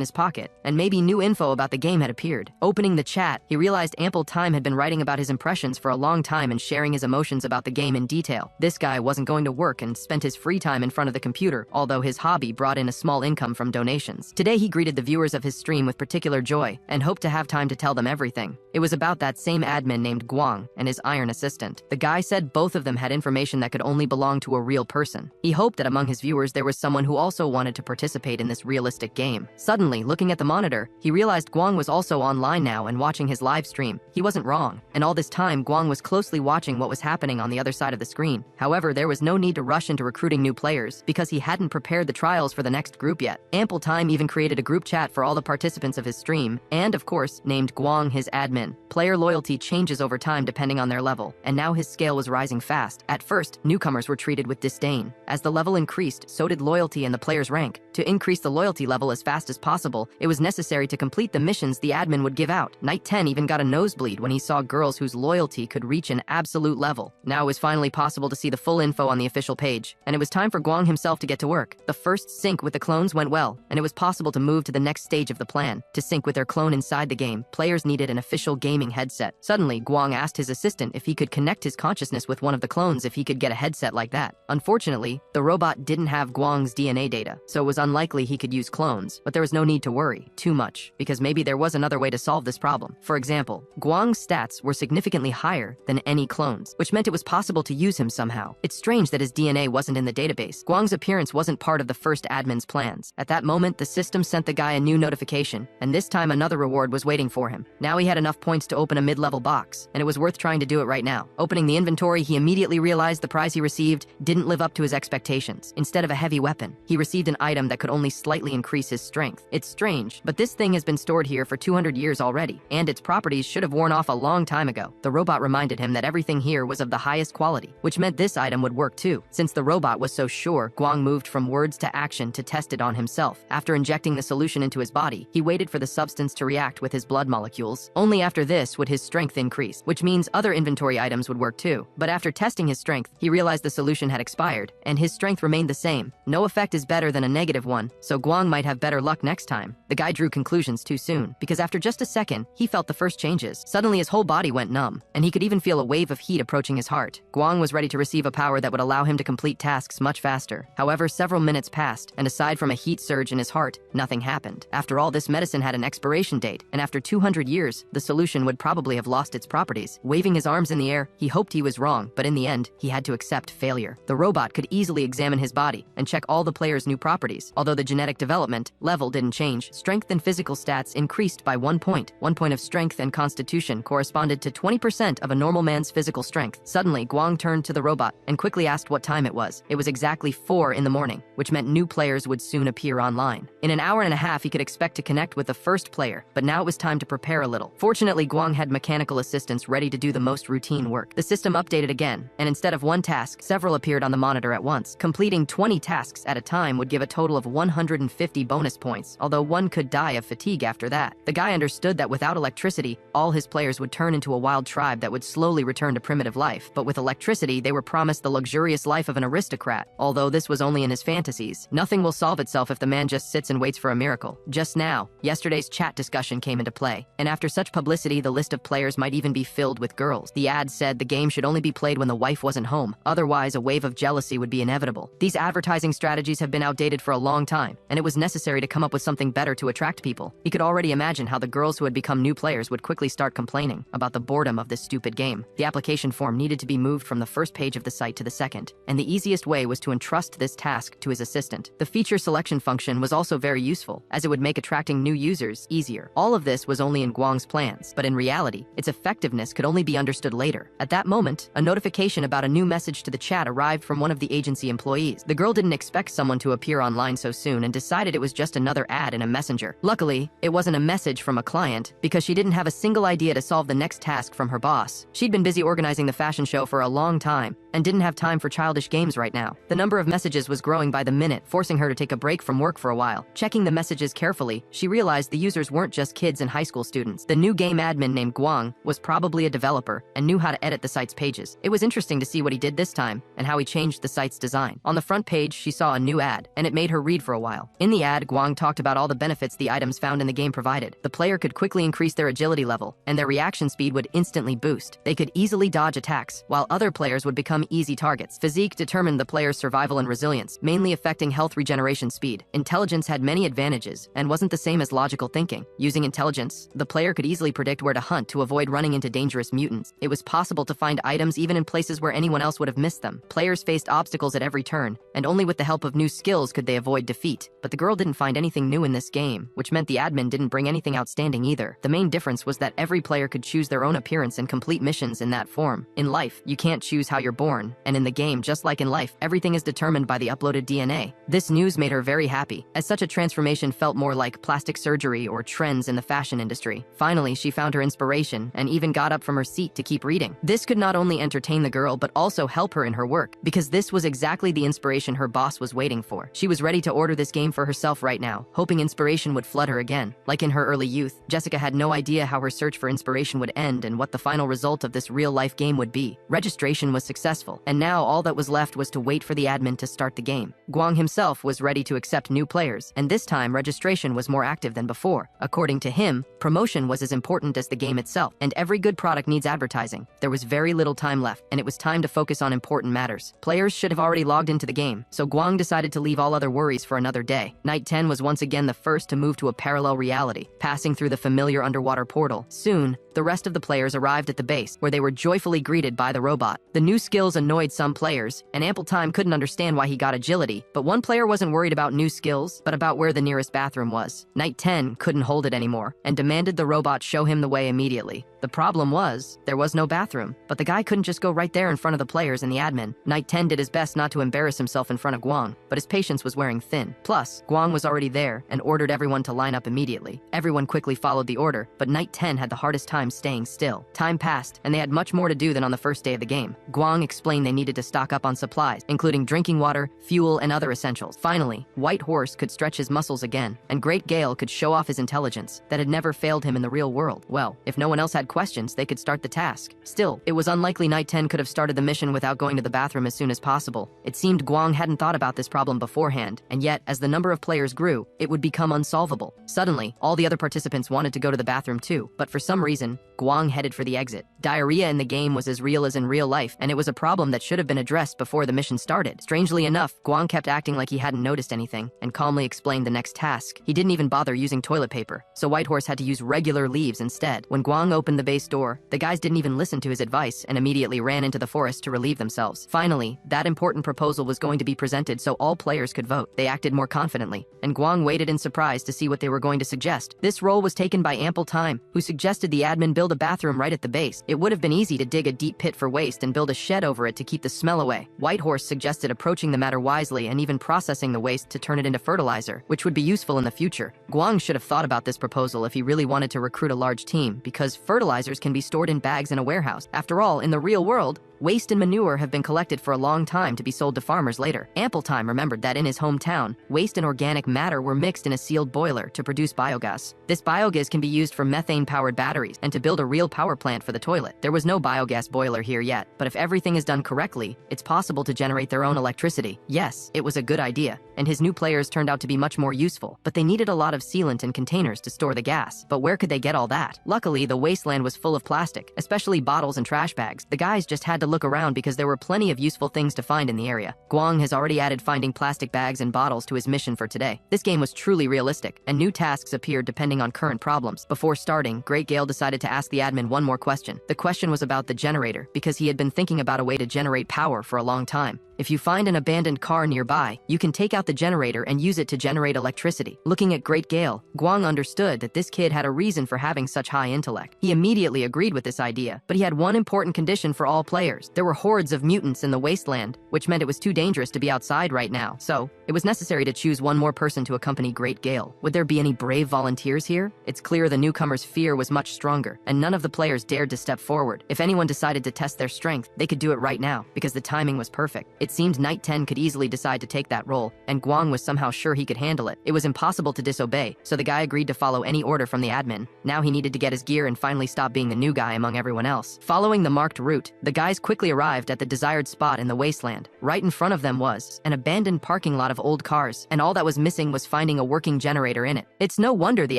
his pocket, and maybe new info about the game had appeared. Opening the chat, he realized Ample Time had been writing about his impressions for a long time and sharing his emotions about the game in detail. This guy wasn't going to work and spent his free time in front of the computer, although his hobby brought in a small income from donations. Today, he greeted the viewers of his stream with particular joy and hoped to have time to tell them everything. It was about that same admin named Guang and his iron assistant. The guy said both of them had information that could only belong to a real person. He hoped that among his viewers there was someone who also wanted to participate in this realistic game. Suddenly, looking at the monitor, he realized Guang was also online now and watching his live stream. He wasn't wrong, and all this time Guang was closely watching what was happening on the other side of the screen. However, there was no need to rush into recruiting new players because he hadn't prepared the trials for the next group yet. Ample Time even created a group chat for all the participants of his stream and, of course, named Guang his admin. Player loyalty changes over time depending on their level, and now his scale was rising fast. At first, newcomers were treated with disdain. As the level increased, so did loyalty and the player's rank. To increase the loyalty level as fast as possible, it was necessary to complete the missions the admin would give out. Knight 10 even got a nosebleed when he saw girls whose loyalty could reach an absolute level. Now it was finally possible to see the full info on the official page, and it was time for Guang himself to get to work. The first sync with the clones went well, and it was possible to move to the next stage of the plan. To sync with their clone inside the game, players needed an official gaming headset. Suddenly, Guang asked his assistant if he could connect his consciousness with one of the clones if he could get a headset like that. Unfortunately, the robot didn't have Guang's DNA data, so it was unlikely he could use clones, but there was no need to worry too much, because maybe there was another way to solve this problem. For example, Guang's stats were significantly higher than any clones, which meant it was possible to use him somehow. It's strange that his DNA wasn't in the database. Guang's appearance wasn't part of the first admin's plans. At that moment, the system sent the guy a new notification, and this time another reward was waiting for him. Now he had enough points to open a mid-level box, and it was worth trying to do it right now. Opening the inventory, he immediately realized the prize he received didn't live up to his expectations. Instead of a heavy weapon, he received an item that could only slightly increase his strength. It's strange, but this thing has been stored here for 200 years already, and its properties should have worn off a long time ago. The robot reminded him that everything here was of the highest quality, which meant this item would work too. Since the robot was so sure, Guang moved from words to action to test it on himself. After injecting the solution into his body, he waited for the substance to react with his blood molecules. Only after this would his strength increase, which means other inventory items would work too. But after testing his strength, he realized the solution had expired, and his strength remained the same. No effect is better than a negative one, so Guang might have better luck next time. The guy drew conclusions too soon, because after just a second, he felt the first changes. Suddenly his whole body went numb, and he could even feel a wave of heat approaching his heart. Guang was ready to receive a power that would allow him to complete tasks much faster. However, several minutes passed, and aside from a heat surge in his heart, nothing happened. After all, this medicine had an expiration date, and after 200 years, the solution would probably have lost its properties. Waving his arms in the air, he hoped he was wrong, but in the end, he had to accept failure. The robot could easily examine his body and check all the player's new properties. Although the genetic development level didn't change, strength and physical stats increased by 1 point. 1 point of strength and constitution corresponded to 20% of a normal man's physical strength. Suddenly, Guang turned to the robot and quickly asked what time it was. It was exactly 4 in the morning, which meant new players would soon appear online. In an hour and a half, he could expect to connect with the first player, but now it was time to prepare a little. Fortunately, Guang had mechanical assistants ready to do the most routine work. The system updated again, and instead of one task, several appeared on the monitor at once. Completing 20 tasks at a time would give a total of 150 bonus points, although one could die of fatigue after that. The guy understood that without electricity, all his players would turn into a wild tribe that would slowly return to primitive life. But with electricity, they were promised the luxurious life of an aristocrat. Although this was only in his fantasies, nothing will solve itself if the man just sits and waits for a miracle. Just now, yesterday's chat discussion came into play, and after such publicity, the list of players might even be filled with girls. The ad said the game should only be played when the wife wasn't home, otherwise a wave of jealousy would be inevitable. These advertising strategies have been outdated for a long time, and it was necessary to come up with something better to attract people. He could already imagine how the girls who had become new players would quickly start complaining about the boredom of this stupid game. The application form needed to be moved from the first page of the site to the second, and the easiest way was to entrust this task to his assistant. The feature selection function was also very useful, as it would make attracting new users easier. All of this was only in Guang's plans, but in reality, its effectiveness could only be understood later. At that moment, a notification about a new message to the chat arrived from one of the agency employees. The girl didn't expect someone to appear online so soon and decided it was just another ad in a messenger. Luckily, it wasn't a message from a client, because she didn't have a single idea to solve the next task from her boss. She'd been busy organizing the fashion show for a long time, and didn't have time for childish games right now. The number of messages was growing by the minute, forcing her to take a break from work for a while. Checking the messages carefully, she realized the users weren't just kids and high school students. The new game admin named Guang was probably a developer and knew how to edit the site's pages. It was interesting to see what he did this time and how he changed the site's design. On the front page, she saw a new ad, and it made her read for a while. In the ad, Guang talked about all the benefits the items found in the game provided. The player could quickly increase their agility level, and their reaction speed would instantly boost. They could easily dodge attacks, while other players would become easy targets. Physique determined the player's survival and resilience, mainly affecting health regeneration speed. Intelligence had many advantages and wasn't the same as logical thinking. Using intelligence, the player could easily predict where to hunt to avoid running into dangerous mutants. It was possible to find items even in places where anyone else would have missed them. Players faced obstacles at every turn, and only with the help of new skills could they avoid defeat. But the girl didn't find anything new in this game, which meant the admin didn't bring anything outstanding either. The main difference was that every player could choose their own appearance and complete missions in that form. In life, you can't choose how you're born, and in the game, just like in life, everything is determined by the uploaded DNA. This news made her very happy, as such a transformation felt more like plastic surgery or trends in the fashion industry. Finally, she found her inspiration and even got up from her seat to keep reading. This could not only entertain the girl, but also help her in her work, because this was exactly the inspiration her boss was waiting for. She was ready to order this game for herself right now, hoping inspiration would flood her again. Like in her early youth, Jessica had no idea how her search for inspiration would end and what the final result of this real-life game would be. Registration was successful, and now all that was left was to wait for the admin to start the game. Guang himself was ready to accept new players, and this time registration was more active than before. According to him, promotion was as important as the game itself, and every good product needs advertising. There was very little time left, and it was time to focus on important matters. Players should have already logged into the game, so Guang decided to leave all other worries for another day. Night 10 was once again the first to move to a parallel reality, passing through the familiar underwater portal. Soon, the rest of the players arrived at the base, where they were joyfully greeted by the robot. The new skills annoyed some players, and Ample Time couldn't understand why he got agility, but one player wasn't worried about new skills, but about where the nearest bathroom was. Night 10 couldn't hold it anymore, and demanded the robot show him the way immediately. The problem was, there was no bathroom, but the guy couldn't just go right there in front of the players and the admin. Night 10 did his best not to embarrass himself in front of Guang, but his patience was wearing thin. Plus, Guang was already there and ordered everyone to line up immediately. Everyone quickly followed the order, but Night 10 had the hardest time staying still. Time passed, and they had much more to do than on the first day of the game. Guang explained they needed to stock up on supplies, including drinking water, fuel, and other essentials. Finally, White Horse could stretch his muscles again, and Great Gale could show off his intelligence that had never failed him in the real world. Well, if no one else had questions, they could start the task. Still, it was unlikely Night 10 could have started the mission without going to the bathroom as soon as possible. It seemed Guang hadn't thought about this problem beforehand, and yet, as the number of players grew, it would become unsolvable. Suddenly, all the other participants wanted to go to the bathroom too, but for some reason, Guang headed for the exit. Diarrhea in the game was as real as in real life, and it was a problem that should have been addressed before the mission started. Strangely enough, Guang kept acting like he hadn't noticed anything, and calmly explained the next task. He didn't even bother using toilet paper, so White Horse had to use regular leaves instead. When Guang opened the base door, the guys didn't even listen to his advice and immediately ran into the forest to relieve themselves. Finally, that important proposal was going to be presented so all players could vote. They acted more confidently, and Guang waited in surprise to see what they were going to suggest. This role was taken by Ample Time, who suggested the admin build a bathroom right at the base. It would have been easy to dig a deep pit for waste and build a shed over it to keep the smell away. White Horse suggested approaching the matter wisely and even processing the waste to turn it into fertilizer, which would be useful in the future. Guang should have thought about this proposal if he really wanted to recruit a large team, because fertilizers can be stored in bags in a warehouse. After all, in the real world, waste and manure have been collected for a long time to be sold to farmers later. Ample Time remembered that in his hometown, waste and organic matter were mixed in a sealed boiler to produce biogas. This biogas can be used for methane-powered batteries and to build a real power plant for the toilet. There was no biogas boiler here yet, but if everything is done correctly, it's possible to generate their own electricity. Yes, it was a good idea, and his new players turned out to be much more useful, but they needed a lot of sealant and containers to store the gas. But where could they get all that? Luckily, the wasteland was full of plastic, especially bottles and trash bags. The guys just had to look around because there were plenty of useful things to find in the area. Guang has already added finding plastic bags and bottles to his mission for today. This game was truly realistic, and new tasks appeared depending on current problems. Before starting, Great Gale decided to ask the admin one more question. The question was about the generator, because he had been thinking about a way to generate power for a long time. If you find an abandoned car nearby, you can take out the generator and use it to generate electricity. Looking at Great Gale, Guang understood that this kid had a reason for having such high intellect. He immediately agreed with this idea, but he had one important condition for all players. There were hordes of mutants in the wasteland, which meant it was too dangerous to be outside right now, so it was necessary to choose one more person to accompany Great Gale. Would there be any brave volunteers here? It's clear the newcomer's fear was much stronger, and none of the players dared to step forward. If anyone decided to test their strength, they could do it right now, because the timing was perfect. It seemed Knight 10 could easily decide to take that role, and Guang was somehow sure he could handle it. It was impossible to disobey, so the guy agreed to follow any order from the admin. Now he needed to get his gear and finally stop being the new guy among everyone else. Following the marked route, the guys quickly arrived at the desired spot in the wasteland. Right in front of them was an abandoned parking lot of old cars, and all that was missing was finding a working generator in it. It's no wonder the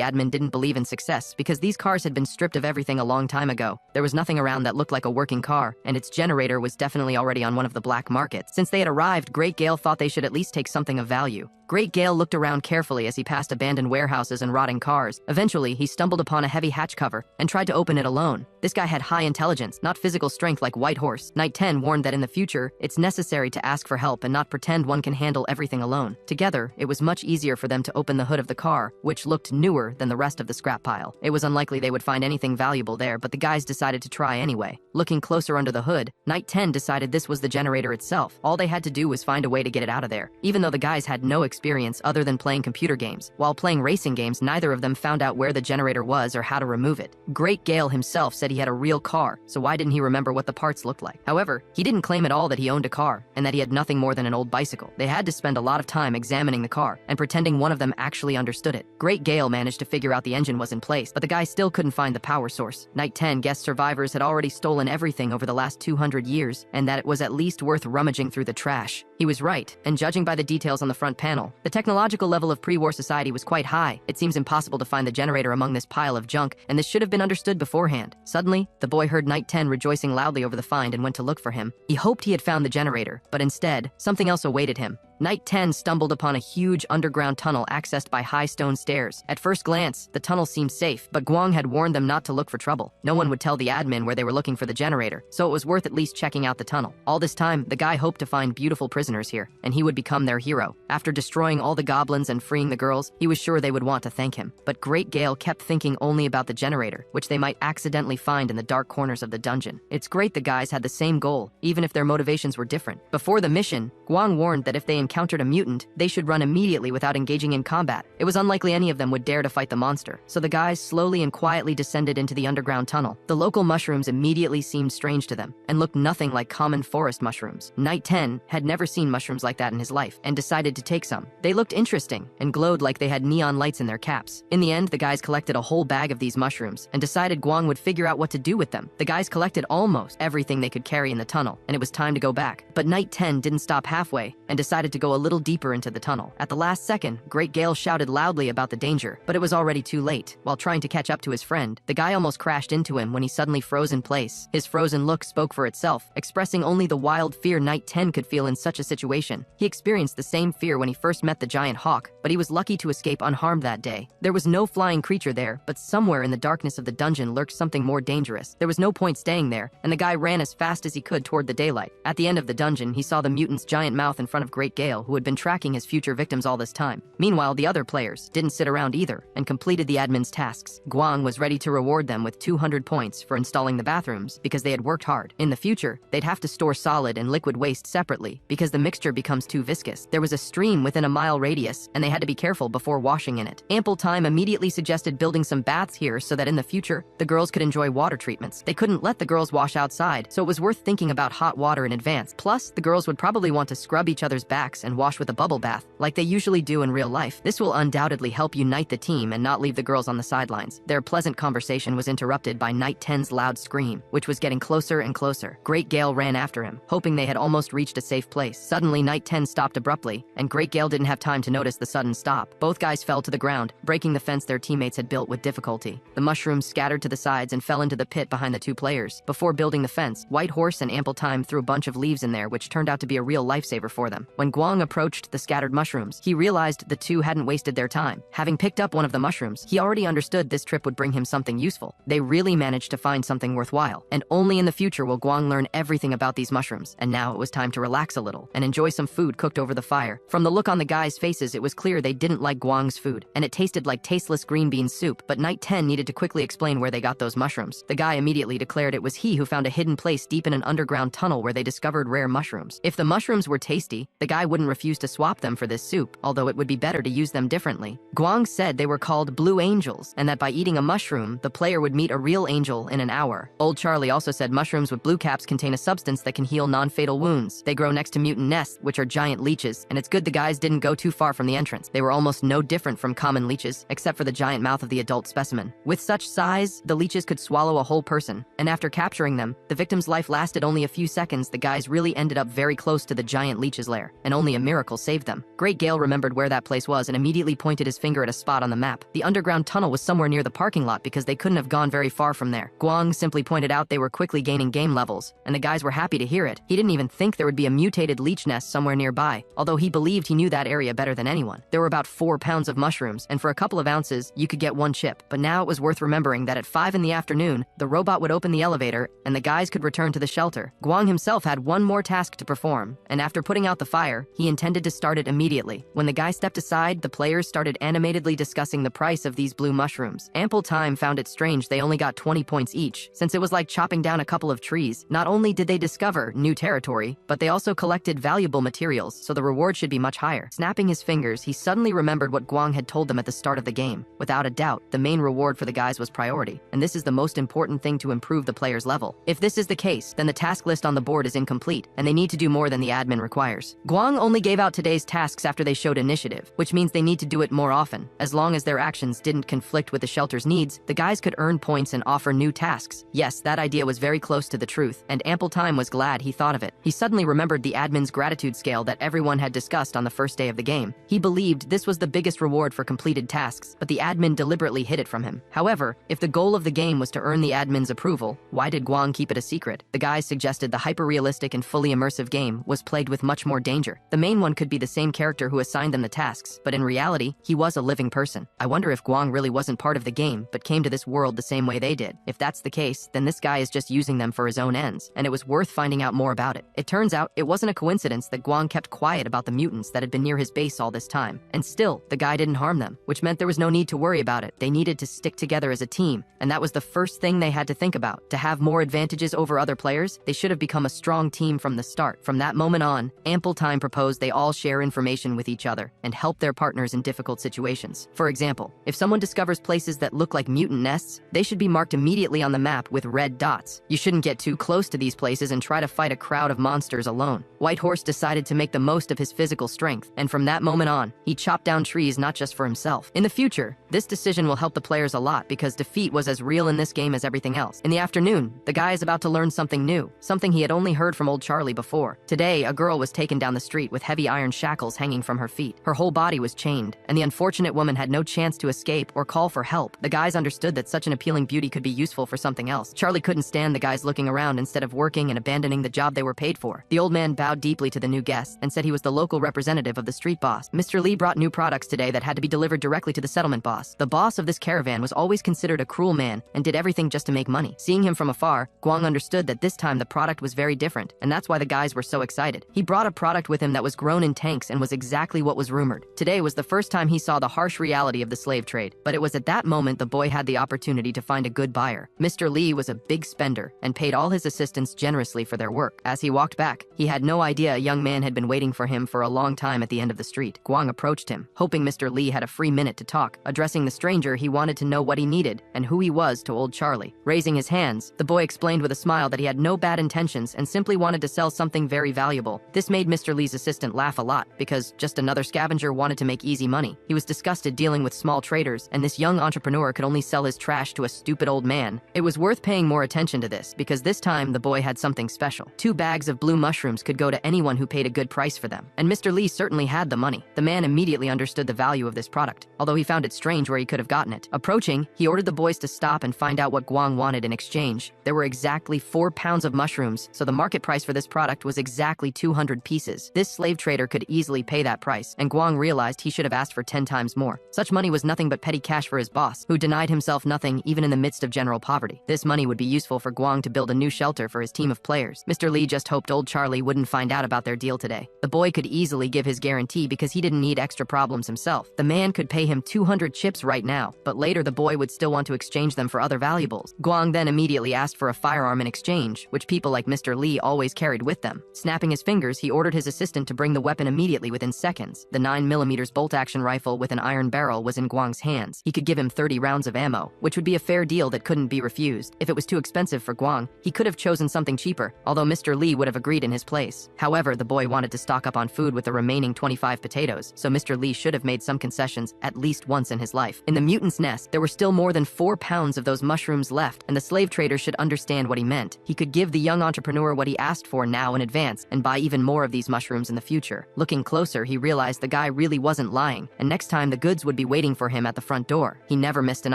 admin didn't believe in success, because these cars had been stripped of everything a long time ago. There was nothing around that looked like a working car, and its generator was definitely already on one of the black markets. Since they had arrived, Great Gale thought they should at least take something of value. Great Gale looked around carefully as he passed abandoned warehouses and rotting cars. Eventually, he stumbled upon a heavy hatch cover and tried to open it alone. This guy had high intelligence, not physical strength like White Horse. Knight 10 warned that in the future, it's necessary to ask for help and not pretend one can handle everything alone. Together, it was much easier for them to open the hood of the car, which looked newer than the rest of the scrap pile. It was unlikely they would find anything valuable there, but the guys decided to try anyway. Looking closer under the hood, Knight 10 decided this was the generator itself. All they had to do was find a way to get it out of there, even though the guys had no experience other than playing computer games. While playing racing games, neither of them found out where the generator was or how to remove it. Great Gale himself said he had a real car, so why didn't he remember what the parts looked like? However, he didn't claim at all that he owned a car, and that he had nothing more than an old bicycle. They had to spend a lot of time examining the car, and pretending one of them actually understood it. Great Gale managed to figure out the engine was in place, but the guy still couldn't find the power source. Knight 10 guessed survivors had already stolen everything over the last 200 years, and that it was at least worth rummaging through the trash. He was right, and judging by the details on the front panel, the technological level of pre-war society was quite high. It seems impossible to find the generator among this pile of junk, and this should have been understood beforehand. Suddenly, the boy heard Knight 10 rejoicing loudly over the find and went to look for him. He hoped he had found the generator, but instead, something else awaited him. Knight 10 stumbled upon a huge underground tunnel accessed by high stone stairs. At first glance, the tunnel seemed safe, but Guang had warned them not to look for trouble. No one would tell the admin where they were looking for the generator, so it was worth at least checking out the tunnel. All this time, the guy hoped to find beautiful prisoners here, and he would become their hero. After destroying all the goblins and freeing the girls, he was sure they would want to thank him. But Great Gale kept thinking only about the generator, which they might accidentally find in the dark corners of the dungeon. It's great the guys had the same goal, even if their motivations were different. Before the mission, Guang warned that if they encountered a mutant, they should run immediately without engaging in combat. It was unlikely any of them would dare to fight the monster, so the guys slowly and quietly descended into the underground tunnel. The local mushrooms immediately seemed strange to them, and looked nothing like common forest mushrooms. Knight 10 had never seen mushrooms like that in his life, and decided to take some. They looked interesting, and glowed like they had neon lights in their caps. In the end, the guys collected a whole bag of these mushrooms, and decided Guang would figure out what to do with them. The guys collected almost everything they could carry in the tunnel, and it was time to go back. But Knight 10 didn't stop halfway, and decided to go a little deeper into the tunnel. At the last second, Great Gale shouted loudly about the danger, but it was already too late. While trying to catch up to his friend, the guy almost crashed into him when he suddenly froze in place. His frozen look spoke for itself, expressing only the wild fear Knight 10 could feel in such a situation. He experienced the same fear when he first met the giant hawk, but he was lucky to escape unharmed that day. There was no flying creature there, but somewhere in the darkness of the dungeon lurked something more dangerous. There was no point staying there, and the guy ran as fast as he could toward the daylight. At the end of the dungeon, he saw the mutant's giant mouth in front of Great Gale, who had been tracking his future victims all this time. Meanwhile, the other players didn't sit around either, and completed the admin's tasks. Guang was ready to reward them with 200 points for installing the bathrooms, because they had worked hard. In the future, they'd have to store solid and liquid waste separately, because the mixture becomes too viscous. There was a stream within a mile radius, and they had to be careful before washing in it. Ample Time immediately suggested building some baths here so that in the future, the girls could enjoy water treatments. They couldn't let the girls wash outside, so it was worth thinking about hot water in advance. Plus, the girls would probably want to scrub each other's backs and wash with a bubble bath, like they usually do in real life. This will undoubtedly help unite the team and not leave the girls on the sidelines. Their pleasant conversation was interrupted by Knight 10's loud scream, which was getting closer and closer. Great Gale ran after him, hoping they had almost reached a safe place. Suddenly, Knight 10 stopped abruptly, and Great Gale didn't have time to notice the sudden stop. Both guys fell to the ground, breaking the fence their teammates had built with difficulty. The mushrooms scattered to the sides and fell into the pit behind the two players. Before building the fence, White Horse and Ample Time threw a bunch of leaves in there, which turned out to be a real life lifesaver for them. When Guang approached the scattered mushrooms, he realized the two hadn't wasted their time. Having picked up one of the mushrooms, he already understood this trip would bring him something useful. They really managed to find something worthwhile, and only in the future will Guang learn everything about these mushrooms. And now it was time to relax a little and enjoy some food cooked over the fire. From the look on the guys' faces, it was clear they didn't like Guang's food, and it tasted like tasteless green bean soup. But Night 10 needed to quickly explain where they got those mushrooms. The guy immediately declared it was he who found a hidden place deep in an underground tunnel where they discovered rare mushrooms. If the mushrooms were tasty, the guy wouldn't refuse to swap them for this soup, although it would be better to use them differently. Guang said they were called blue angels, and that by eating a mushroom, the player would meet a real angel in an hour. Old Charlie also said mushrooms with blue caps contain a substance that can heal non-fatal wounds. They grow next to mutant nests, which are giant leeches, and it's good the guys didn't go too far from the entrance. They were almost no different from common leeches, except for the giant mouth of the adult specimen. With such size, the leeches could swallow a whole person, and after capturing them, the victim's life lasted only a few seconds. The guys really ended up very close to the giant leech's lair, and only a miracle saved them. Great Gale remembered where that place was and immediately pointed his finger at a spot on the map. The underground tunnel was somewhere near the parking lot because they couldn't have gone very far from there. Guang simply pointed out they were quickly gaining game levels, and the guys were happy to hear it. He didn't even think there would be a mutated leech nest somewhere nearby, although he believed he knew that area better than anyone. There were about 4 pounds of mushrooms, and for a couple of ounces, you could get 1 chip. But now it was worth remembering that at 5 in the afternoon, the robot would open the elevator, and the guys could return to the shelter. Guang himself had one more task to perform, and after putting out the fire, he intended to start it immediately. When the guy stepped aside, the players started animatedly discussing the price of these blue mushrooms. Ample Time found it strange they only got 20 points each, since it was like chopping down a couple of trees. Not only did they discover new territory, but they also collected valuable materials, so the reward should be much higher. Snapping his fingers, he suddenly remembered what Guang had told them at the start of the game. Without a doubt, the main reward for the guys was priority, and this is the most important thing to improve the player's level. If this is the case, then the task list on the board is incomplete, and they need to do more than the admin requires. Guang only gave out today's tasks after they showed initiative, which means they need to do it more often. As long as their actions didn't conflict with the shelter's needs, the guys could earn points and offer new tasks. Yes, that idea was very close to the truth, and Ample Time was glad he thought of it. He suddenly remembered the admin's gratitude scale that everyone had discussed on the first day of the game. He believed this was the biggest reward for completed tasks, but the admin deliberately hid it from him. However, if the goal of the game was to earn the admin's approval, why did Guang keep it a secret? The guys suggested the hyper-realistic and fully immersive game was plagued with much more danger. The main one could be the same character who assigned them the tasks, but in reality, he was a living person. I wonder if Guang really wasn't part of the game, but came to this world the same way they did. If that's the case, then this guy is just using them for his own ends, and it was worth finding out more about it. It turns out, it wasn't a coincidence that Guang kept quiet about the mutants that had been near his base all this time. And still, the guy didn't harm them, which meant there was no need to worry about it. They needed to stick together as a team, and that was the first thing they had to think about. To have more advantages over other players, they should have become a strong team from the start. From that moment on, Ample Time proposed they all share information with each other and help their partners in difficult situations. For example, if someone discovers places that look like mutant nests, they should be marked immediately on the map with red dots. You shouldn't get too close to these places and try to fight a crowd of monsters alone. Whitehorse decided to make the most of his physical strength, and from that moment on, he chopped down trees not just for himself. In the future, this decision will help the players a lot because defeat was as real in this game as everything else. In the afternoon, the guy is about to learn something new, something he had only heard from old Charlie before. Today, a girl was taken down the street with heavy iron shackles hanging from her feet. Her whole body was chained, and the unfortunate woman had no chance to escape or call for help. The guys understood that such an appealing beauty could be useful for something else. Charlie couldn't stand the guys looking around instead of working and abandoning the job they were paid for. The old man bowed deeply to the new guest and said he was the local representative of the street boss. Mr. Lee brought new products today that had to be delivered directly to the settlement boss. The boss of this caravan was always considered a cruel man and did everything just to make money. Seeing him from afar, Guang understood that this time the product was very different, and that's why the guys were so excited. He brought a product with him that was grown in tanks and was exactly what was rumored. Today was the first time he saw the harsh reality of the slave trade, but it was at that moment the boy had the opportunity to find a good buyer. Mr. Lee was a big spender and paid all his assistants generously for their work. As he walked back, he had no idea a young man had been waiting for him for a long time at the end of the street. Guang approached him, hoping Mr. Lee had a free minute to talk. Addressing the stranger, he wanted to know what he needed and who he was to old Charlie. Raising his hands, the boy explained with a smile that he had no bad intentions and simply wanted to sell something very valuable. This made Mr. Lee's assistant laugh a lot because just another scavenger wanted to make easy money. He was disgusted dealing with small traders, and this young entrepreneur could only sell his trash to a stupid old man. It was worth paying more attention to this because this time the boy had something special. 2 bags of blue mushrooms could go to anyone who paid a good price for them, and Mr. Lee certainly had the money. The man immediately understood the value of this product, although he found it strange where he could have gotten it. Approaching, he ordered the boys to stop and find out what Guang wanted in exchange. There were exactly 4 pounds of mushrooms, so the market price for this product was exactly 200 pieces. This slave trader could easily pay that price, and Guang realized he should have asked for 10 times more. Such money was nothing but petty cash for his boss, who denied himself nothing even in the midst of general poverty. This money would be useful for Guang to build a new shelter for his team of players. Mr. Lee just hoped old Charlie wouldn't find out about their deal today. The boy could easily give his guarantee because he didn't need extra problems himself. The man could pay him 200 chips right now, but later the boy would still want to exchange them for other valuables. Guang then immediately asked for a firearm in exchange, which people like Mr. Lee always carried with them. Snapping his fingers, he ordered his assistant to bring the weapon immediately within seconds. The 9mm bolt-action rifle with an iron barrel was in Guang's hands. He could give him 30 rounds of ammo, which would be a fair deal that couldn't be refused. If it was too expensive for Guang, he could have chosen something cheaper, although Mr. Lee would have agreed in his place. However, the boy wanted to stock up on food with the remaining 25 potatoes, so Mr. Lee should have made some concessions at least once in his life. In the mutant's nest, there were still more than 4 pounds of those mushrooms left, and the slave trader should understand what he meant. He could give the young entrepreneur what he asked for now in advance and buy even more of these mushrooms in the future. Looking closer, he realized the guy really wasn't lying, and next time the goods would be waiting for him at the front door. He never missed an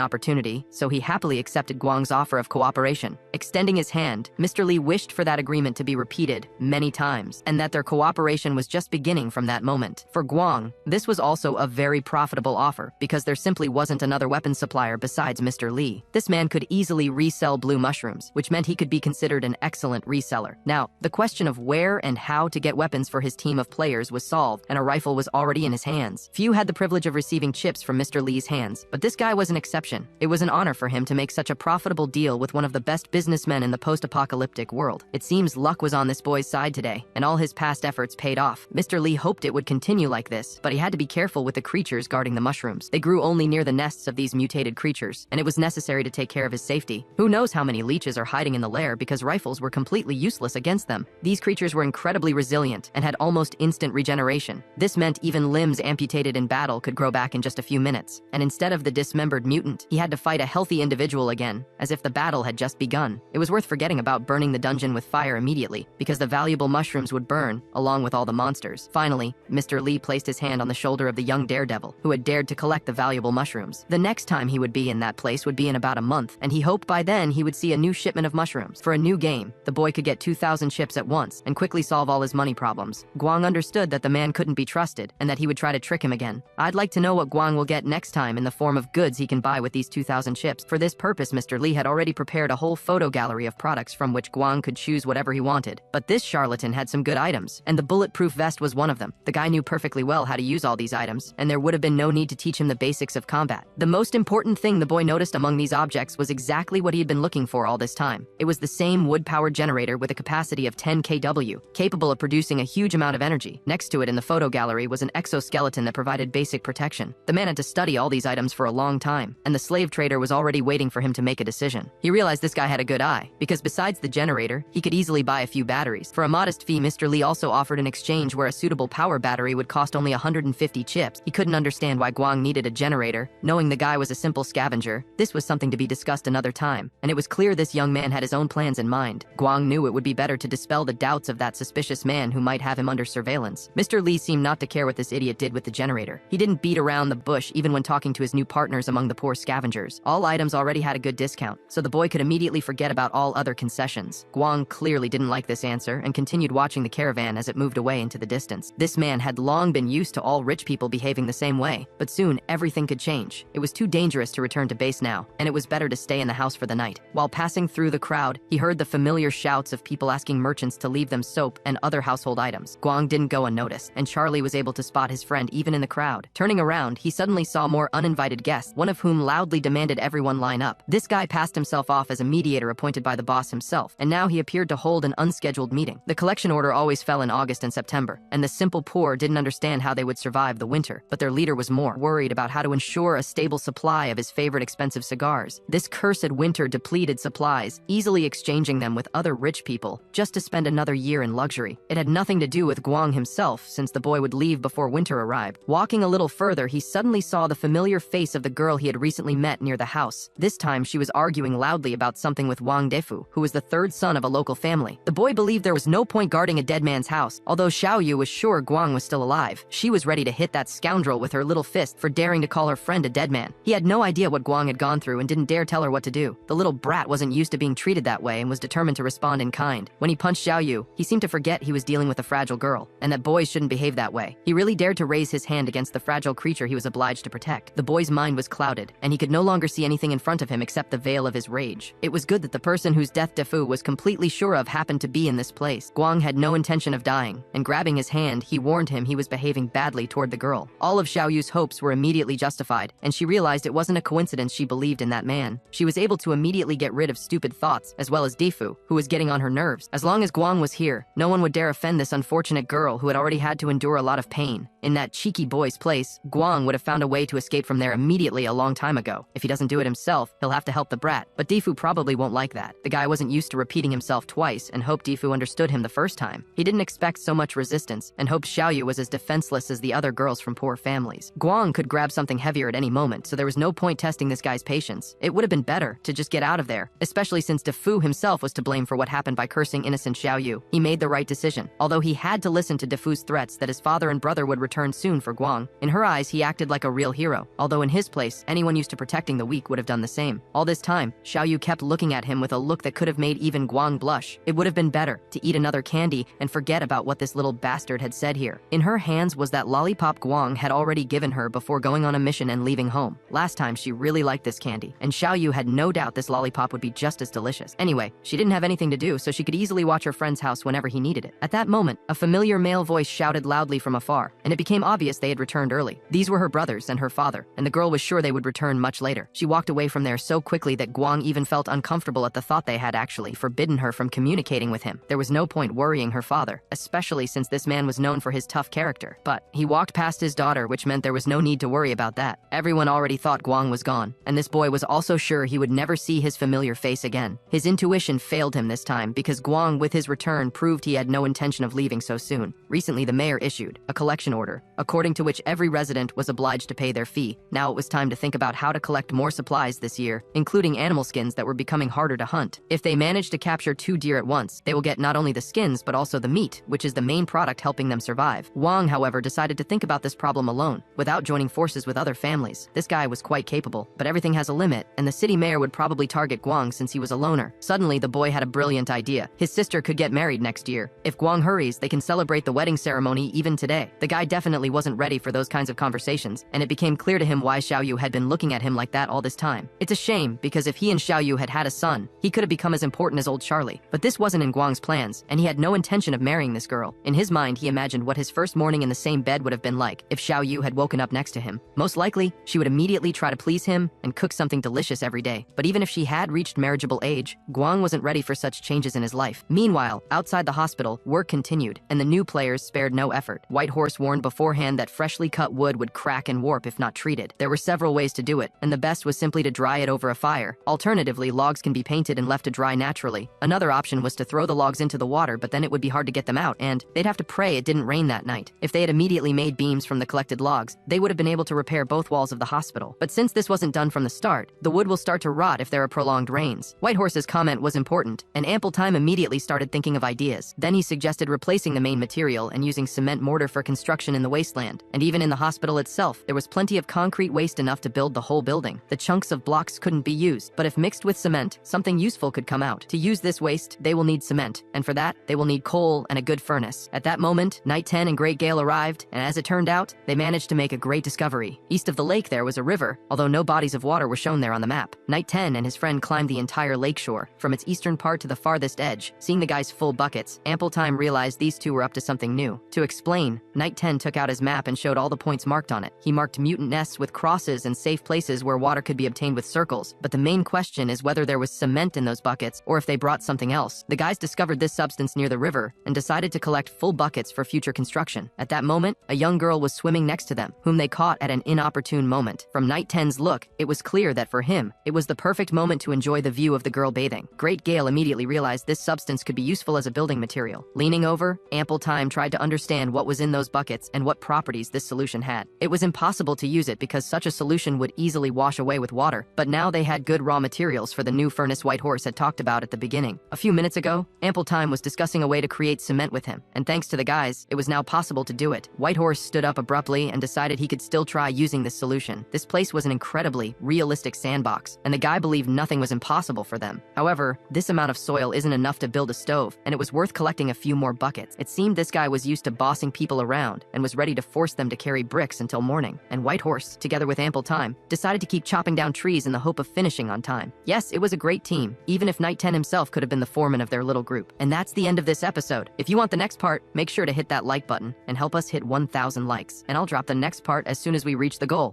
opportunity, so he happily accepted Guang's offer of cooperation. Extending his hand, Mr. Lee wished for that agreement to be repeated many times, and that their cooperation was just beginning from that moment. For Guang, this was also a very profitable offer, because there simply wasn't another weapons supplier besides Mr. Lee. This man could easily resell blue mushrooms, which meant he could be considered an excellent reseller. Now, the question of where and how to get weapons for his team of players was solved, and a rifle was already in his hands. Few had the privilege of receiving chips from Mr. Lee's hands, but this guy was an exception. It was an honor for him to make such a profitable deal with one of the best businessmen in the post-apocalyptic world. It seems luck was on this boy's side today, and all his past efforts paid off. Mr. Lee hoped it would continue like this, but he had to be careful with the creatures guarding the mushrooms. They grew only near the nests of these mutated creatures, and it was necessary to take care of his safety. Who knows how many leeches are hiding in the lair because rifles were completely useless against them. These creatures were incredibly resilient and had almost instant regeneration. This meant even limbs amputated in battle could grow back in just a few minutes, and instead of the dismembered mutant, he had to fight a healthy individual again, as if the battle had just begun. It was worth forgetting about burning the dungeon with fire immediately, because the valuable mushrooms would burn, along with all the monsters. Finally, Mr. Lee placed his hand on the shoulder of the young daredevil, who had dared to collect the valuable mushrooms. The next time he would be in that place would be in about a month, and he hoped by then he would see a new shipment of mushrooms. For a new game, the boy could get 2,000 chips at once and quickly solve all his money problems. Guang understood that the man couldn't be trusted, and that he would try to trick him again. I'd like to know what Guang will get next time in the form of goods he can buy with these 2,000 chips. For this purpose, Mr. Lee had already prepared a whole photo gallery of products from which Guang could choose whatever he wanted. But this charlatan had some good items, and the bulletproof vest was one of them. The guy knew perfectly well how to use all these items, and there would have been no need to teach him the basics of combat. The most important thing the boy noticed among these objects was exactly what he had been looking for all this time. It was the same wood-powered generator with a capacity of 10 kW, capable of producing a huge amount of energy. Next to it in the photo gallery was an exoskeleton that provided basic protection. The man had to study all these items for a long time, and the slave trader was already waiting for him to make a decision. He realized this guy had a good eye, because besides the generator, he could easily buy a few batteries. For a modest fee, Mr. Lee also offered an exchange where a suitable power battery would cost only 150 chips. He couldn't understand why Guang needed a generator, knowing the guy was a simple scavenger. This was something to be discussed another time, and it was clear this young man had his own plans in mind. Guang knew it would be better to dispel the doubts of that suspicious man who might have him under surveillance. Mr. Lee seemed not to care what this idiot did with the generator. He didn't beat around the bush even when talking to his new partners among the poor scavengers. All items already had a good discount, so the boy could immediately forget about all other concessions. Guang clearly didn't like this answer and continued watching the caravan as it moved away into the distance. This man had long been used to all rich people behaving the same way, but soon everything could change. It was too dangerous to return to base now, and it was better to stay in the house for the night. While passing through the crowd, he heard the familiar shouts of people asking merchants to leave them soap and other household items. Guang didn't go unnoticed, and Charlie was able to spot his friend even in the crowd. Turning around, he suddenly saw more uninvited guests, one of whom loudly demanded everyone line up. This guy passed himself off as a mediator appointed by the boss himself, and now he appeared to hold an unscheduled meeting. The collection order always fell in August and September, and the simple poor didn't understand how they would survive the winter, but their leader was more worried about how to ensure a stable supply of his favorite expensive cigars. This cursed winter depleted supplies, easily exchanging them with other rich people, just to spend another year in luxury. It had nothing to do with Guang himself, since the boy would leave before winter arrived. Walking a little further, he suddenly saw the familiar face of the girl he had recently met near the house. This time, she was arguing loudly about something with Wang Defu, who was the third son of a local family. The boy believed there was no point guarding a dead man's house. Although Xiao Yu was sure Guang was still alive, she was ready to hit that scoundrel with her little fist for daring to call her friend a dead man. He had no idea what Guang had gone through and didn't dare tell her what to do. The little brat wasn't used to being treated that way and was determined to respond in kind. When he punched Xiao Yu, he seemed to forget he he was dealing with a fragile girl, and that boys shouldn't behave that way. He really dared to raise his hand against the fragile creature he was obliged to protect. The boy's mind was clouded, and he could no longer see anything in front of him except the veil of his rage. It was good that the person whose death Defu was completely sure of happened to be in this place. Guang had no intention of dying, and grabbing his hand, he warned him he was behaving badly toward the girl. All of Xiaoyu's hopes were immediately justified, and she realized it wasn't a coincidence she believed in that man. She was able to immediately get rid of stupid thoughts, as well as Defu, who was getting on her nerves. As long as Guang was here, no one would dare offend this unfortunate girl who had already had to endure a lot of pain. In that cheeky boy's place, Guang would have found a way to escape from there immediately a long time ago. If he doesn't do it himself, he'll have to help the brat, but Defu probably won't like that. The guy wasn't used to repeating himself twice and hoped Defu understood him the first time. He didn't expect so much resistance and hoped Xiaoyu was as defenseless as the other girls from poor families. Guang could grab something heavier at any moment, so there was no point testing this guy's patience. It would have been better to just get out of there, especially since Defu himself was to blame for what happened by cursing innocent Xiaoyu. He made the right decision, although he had to listen to Defu's threats that his father and brother would return soon for Guang. In her eyes, he acted like a real hero, although in his place, anyone used to protecting the weak would have done the same. All this time, Xiaoyu kept looking at him with a look that could have made even Guang blush. It would have been better to eat another candy and forget about what this little bastard had said here. In her hands was that lollipop Guang had already given her before going on a mission and leaving home. Last time, she really liked this candy, and Xiaoyu had no doubt this lollipop would be just as delicious. Anyway, she didn't have anything to do, so she could easily watch her friend's house whenever he needed it. At that moment, a familiar male voice shouted loudly from afar, and it became obvious they had returned early. These were her brothers and her father, and the girl was sure they would return much later. She walked away from there so quickly that Guang even felt uncomfortable at the thought they had actually forbidden her from communicating with him. There was no point worrying her father, especially since this man was known for his tough character. But he walked past his daughter, which meant there was no need to worry about that. Everyone already thought Guang was gone, and this boy was also sure he would never see his familiar face again. His intuition failed him this time because Guang, with his return, proved he had no intention of leaving so soon. Recently, the mayor issued a collection order, according to which every resident was obliged to pay their fee. Now it was time to think about how to collect more supplies this year, including animal skins that were becoming harder to hunt. If they manage to capture 2 deer at once, they will get not only the skins but also the meat, which is the main product helping them survive. Wang, however, decided to think about this problem alone, without joining forces with other families. This guy was quite capable, but everything has a limit, and the city mayor would probably target Guang since he was a loner. Suddenly, the boy had a brilliant idea. His sister could get married next year. If Guang hurries, they can celebrate the wedding ceremony even today. The guy definitely wasn't ready for those kinds of conversations, and it became clear to him why Xiaoyu had been looking at him like that all this time. It's a shame, because if he and Xiaoyu had had a son, he could have become as important as old Charlie. But this wasn't in Guang's plans, and he had no intention of marrying this girl. In his mind, he imagined what his first morning in the same bed would have been like if Xiaoyu had woken up next to him. Most likely, she would immediately try to please him and cook something delicious every day. But even if she had reached marriageable age, Guang wasn't ready for such changes in his life. Meanwhile, outside the hospital, work continued, and the new players spared no effort. White Horse warned beforehand that freshly cut wood would crack and warp if not treated. There were several ways to do it, and the best was simply to dry it over a fire. Alternatively, logs can be painted and left to dry naturally. Another option was to throw the logs into the water, but then it would be hard to get them out, and they'd have to pray it didn't rain that night. If they had immediately made beams from the collected logs, they would have been able to repair both walls of the hospital. But since this wasn't done from the start, the wood will start to rot if there are prolonged rains. White Horse's comment was important, and Ample Time immediately started thinking of ideas. Then he suggested replacing the main material and using cement mortar for construction in the wasteland. And even in the hospital itself, there was plenty of concrete waste enough to build the whole building. The chunks of blocks couldn't be used, but if mixed with cement, something useful could come out. To use this waste, they will need cement, and for that, they will need coal and a good furnace. At that moment, Night 10 and Great Gale arrived, and as it turned out, they managed to make a great discovery. East of the lake there was a river, although no bodies of water were shown there on the map. Night 10 and his friend climbed the entire lakeshore, from its eastern part to the farthest edge. Seeing the guy's full buckets, Ample Time realized these two were up to something new. To explain, Night 10 took out his map and showed all the points marked on it. He marked mutant nests with crosses and safe places where water could be obtained with circles, but the main question is whether there was cement in those buckets or if they brought something else. The guys discovered this substance near the river and decided to collect full buckets for future construction. At that moment, a young girl was swimming next to them, whom they caught at an inopportune moment. From Night 10's look, it was clear that for him, it was the perfect moment to enjoy the view of the girl bathing. Great Gale immediately realized this substance could be useful as a building material. Leaning over, Ample Time tried to understand what was in those buckets and what properties this solution had. It was impossible to use it because such a solution would easily wash away with water, but now they had good raw materials for the new furnace White Horse had talked about at the beginning. A few minutes ago, Ample Time was discussing a way to create cement with him, and thanks to the guys, it was now possible to do it. White Horse stood up abruptly and decided he could still try using this solution. This place was an incredibly realistic sandbox, and the guy believed nothing was impossible for them. However, this amount of soil isn't enough to build a stove, and it was worth collecting a few more buckets. It seemed this guy was used to bossing people around and was ready to force them to carry bricks until morning. And White Horse, together with Ample Time, decided to keep chopping down trees in the hope of finishing on time. Yes, it was a great team, even if Night 10 himself could have been the foreman of their little group. And that's the end of this episode. If you want the next part, make sure to hit that like button and help us hit 1,000 likes. And I'll drop the next part as soon as we reach the goal.